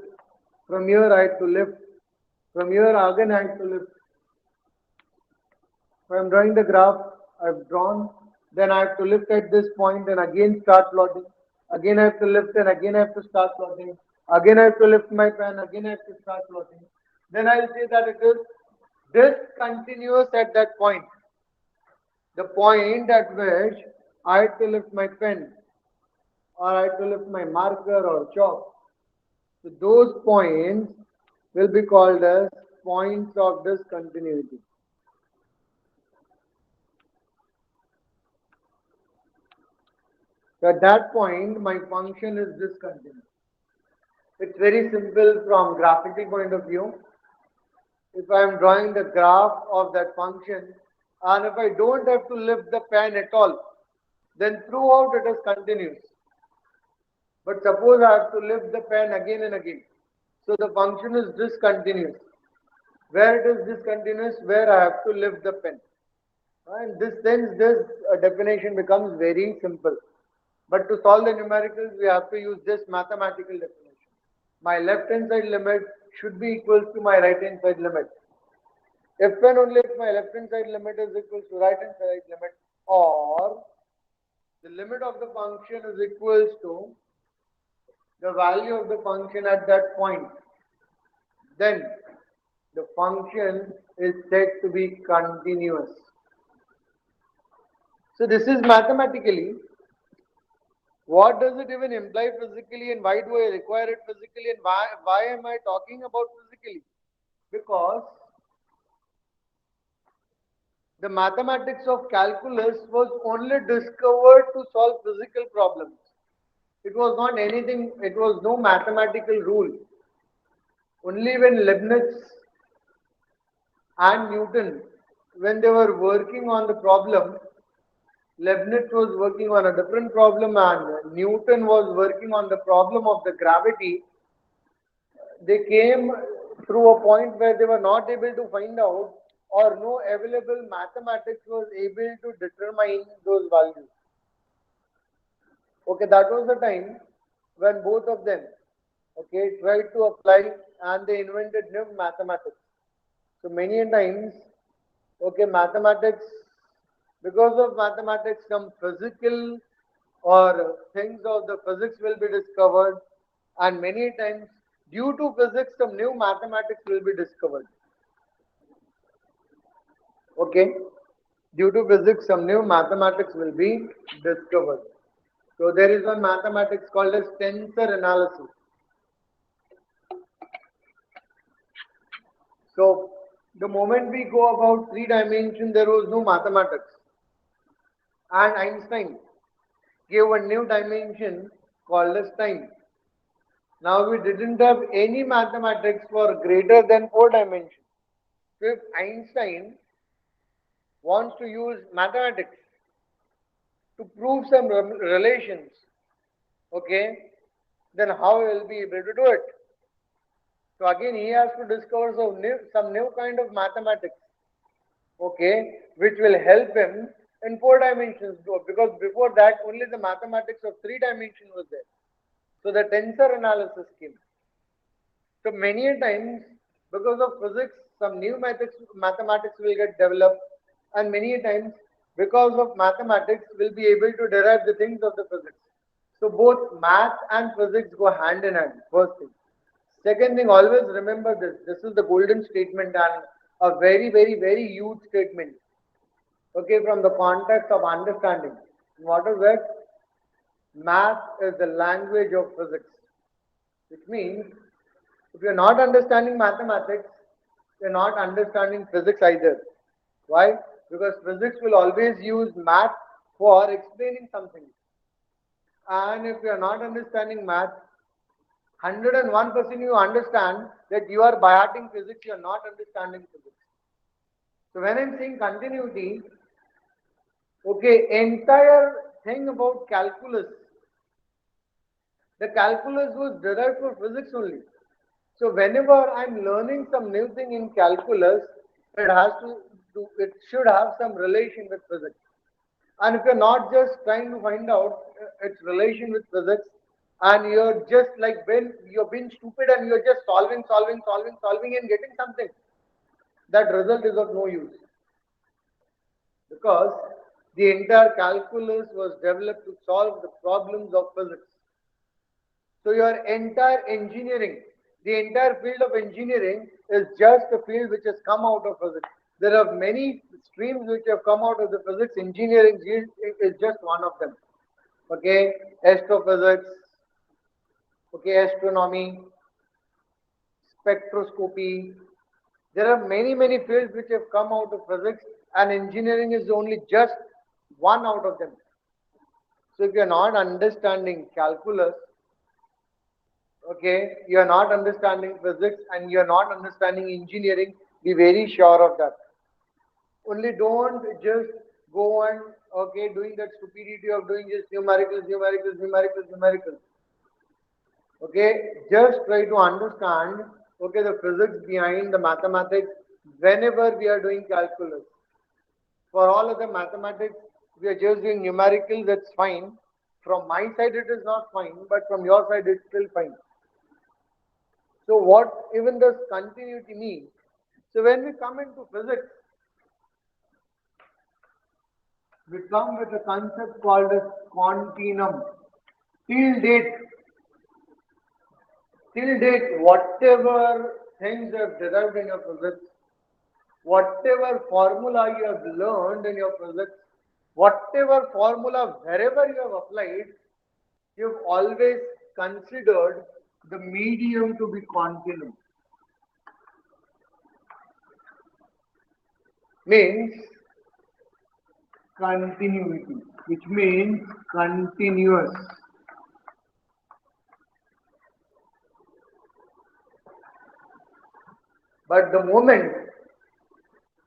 From here I have to lift. From here again I have to lift. If I am drawing the graph, I have drawn, then I have to lift at this point and again start plotting. Again I have to lift and again I have to start plotting. Again I have to lift my pen, again I have to start plotting. Then I will say that it is discontinuous at that point. The point at which I have to lift my pen or I have to lift my marker or chalk. So those points will be called as points of discontinuity. So at that point, my function is discontinuous. It's very simple from graphical point of view. If I am drawing the graph of that function, and if I don't have to lift the pen at all, then throughout it is continuous. But suppose I have to lift the pen again and again. So the function is discontinuous. Where it is discontinuous, where I have to lift the pen. In this sense, this definition becomes very simple. But to solve the numericals, we have to use this mathematical definition. My left hand side limit should be equal to my right hand side limit. If and only if my left hand side limit is equal to right hand side limit, or the limit of the function is equals to the value of the function at that point, then the function is said to be continuous. So this is mathematically What does it even imply physically, and why do I require it physically, and why am I talking about physically? Because the mathematics of calculus was only discovered to solve physical problems. It was not anything, it was no mathematical rule. Only when Leibniz and Newton, when they were working on the problem, Leibniz was working on a different problem and Newton was working on the problem of the gravity. They came through a point where they were not able to find out, or no available mathematics was able to determine those values. Okay, that was the time when both of them, okay, tried to apply and they invented new mathematics. So many times, okay, mathematics, because of mathematics, some physical or things of the physics will be discovered, and many times, due to physics, some new mathematics will be discovered. Okay, due to physics, some new mathematics will be discovered. So there is one mathematics called as tensor analysis. So the moment we go about three dimension, there was no mathematics. And Einstein gave a new dimension called as time. Now we didn't have any mathematics for greater than 4 dimensions. So if Einstein wants to use mathematics to prove some relations, okay, then how he will be able to do it? So again he has to discover some new kind of mathematics, okay, which will help him in 4 dimensions, because before that only the mathematics of 3 dimension was there. So the tensor analysis came. So many times, because of physics, some new mathematics will get developed, and many times, because of mathematics, we'll be able to derive the things of the physics. So both math and physics go hand in hand. First thing. Second thing, always remember this. This is the golden statement and a very, very, very huge statement. Okay, from the context of understanding. What is that? Math is the language of physics, which means if you're not understanding mathematics, you're not understanding physics either. Why? Because physics will always use math for explaining something. And if you're not understanding math, 101% you understand that you are biating physics, you are not understanding physics. So when I'm saying continuity, okay, entire thing about calculus, the calculus was derived for physics only. So whenever I'm learning some new thing in calculus, it should have some relation with physics. And if you're not just trying to find out its relation with physics, and you're just like when you're being stupid and you're just solving and getting something, that result is of no use. Because the entire calculus was developed to solve the problems of physics. So your entire engineering, the entire field of engineering is just a field which has come out of physics. There are many streams which have come out of the physics. Engineering is just one of them. Okay, astrophysics, okay, astronomy, spectroscopy. There are many, many fields which have come out of physics, and engineering is only just one out of them. So if you are not understanding calculus, okay, you are not understanding physics and you are not understanding engineering, be very sure of that. Only don't just go on, okay, doing that stupidity of doing just numericals. Okay, just try to understand, okay, the physics behind the mathematics whenever we are doing calculus. For all of the mathematics, we are just doing numericals, that's fine. From my side it is not fine, but from your side it's still fine. So what even does continuity mean? So when we come into physics, we come with a concept called as continuum. Till date, whatever things you have derived in your physics, whatever formula you have learned in your physics, whatever formula wherever you have applied, you've always considered the medium to be continuum. Means continuity, which means continuous. But the moment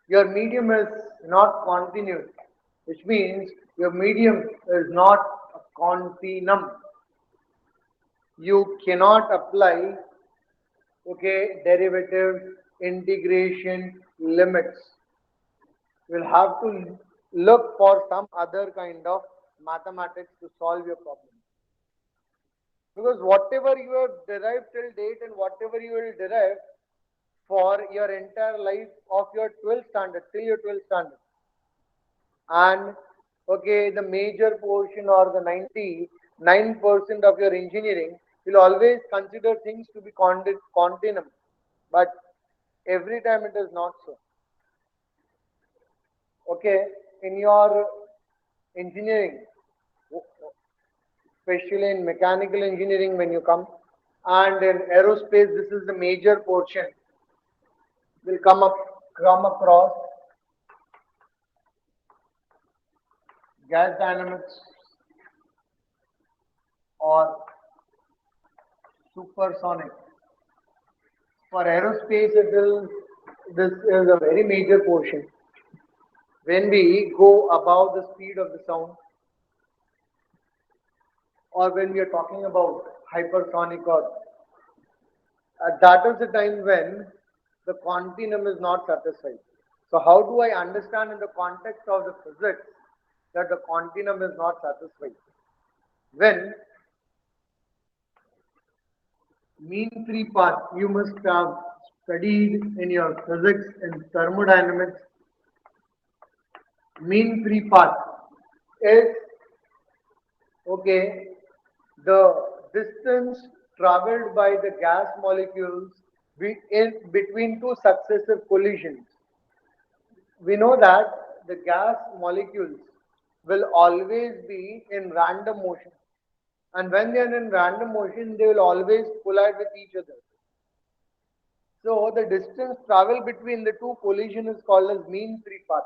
your medium is not continuous, which means your medium is not a continuum, you cannot apply derivatives, integration, limits. You will have to look for some other kind of mathematics to solve your problem. Because whatever you have derived till date and whatever you will derive for your entire life of your 12th standard, till your 12th standard, and the major portion or the 99% of your engineering will always consider things to be continuum, but every time it is not so. In your engineering, especially in mechanical engineering, when you come, and in aerospace, this is the major portion. Will come across gas dynamics or supersonic. For aerospace, this is a very major portion. When we go above the speed of the sound, or when we are talking about hypersonic, or that is the time when the continuum is not satisfied. So how do I understand in the context of the physics that the continuum is not satisfied? When mean free path, you must have studied in your physics and thermodynamics. Mean free path is the distance traveled by the gas molecules between two successive collisions. We know that the gas molecules will always be in random motion, and when they are in random motion, they will always collide with each other. So the distance traveled between the two collisions is called as mean free path.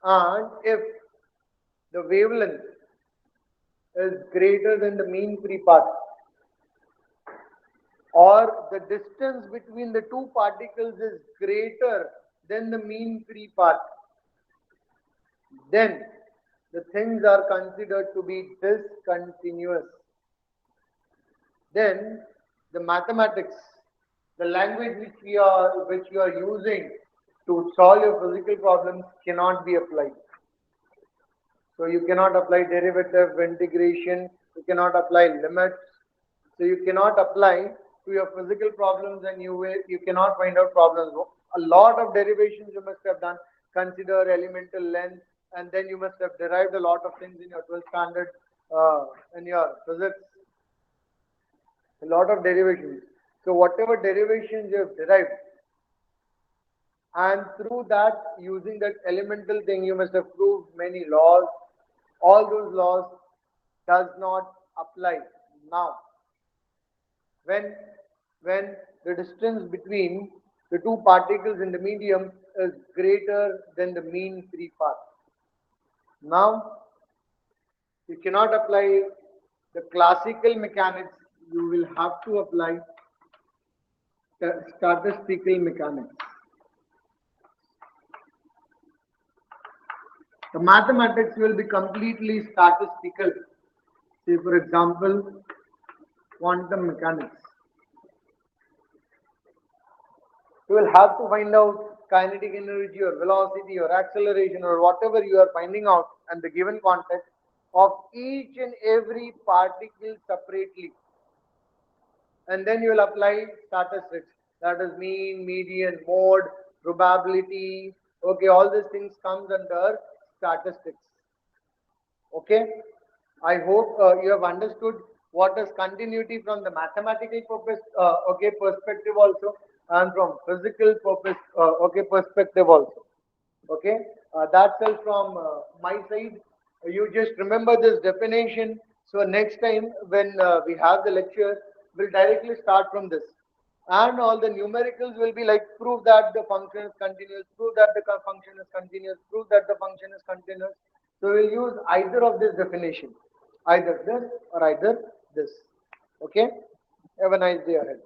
And if the wavelength is greater than the mean free path, or the distance between the two particles is greater than the mean free path, then the things are considered to be discontinuous. Then the mathematics, the language which you are using to solve your physical problems cannot be applied. So you cannot apply derivative, integration, you cannot apply limits. So you cannot apply to your physical problems, and you cannot find out problems. A lot of derivations you must have done. Consider elemental length, and then you must have derived a lot of things in your 12th standard in your physics. A lot of derivations. So whatever derivations you have derived, and through that, using that elemental thing, you must have proved many laws. All those laws does not apply now. When the distance between the two particles in the medium is greater than the mean free path. Now, you cannot apply the classical mechanics, you will have to apply the statistical mechanics. The mathematics will be completely statistical. Say, for example, quantum mechanics. You will have to find out kinetic energy or velocity or acceleration or whatever you are finding out and the given context of each and every particle separately. And then you will apply statistics. That is mean, median, mode, probability. All these things comes under statistics. I hope you have understood what is continuity from the mathematical purpose, perspective also, and from physical purpose, perspective also. That's all from my side. You just remember this definition So next time when we have the lecture, we'll directly start from this. And all the numericals will be like prove that the function is continuous, prove that the function is continuous, prove that the function is continuous. So we'll use either of this definition, either this or either this. Okay? Have a nice day ahead.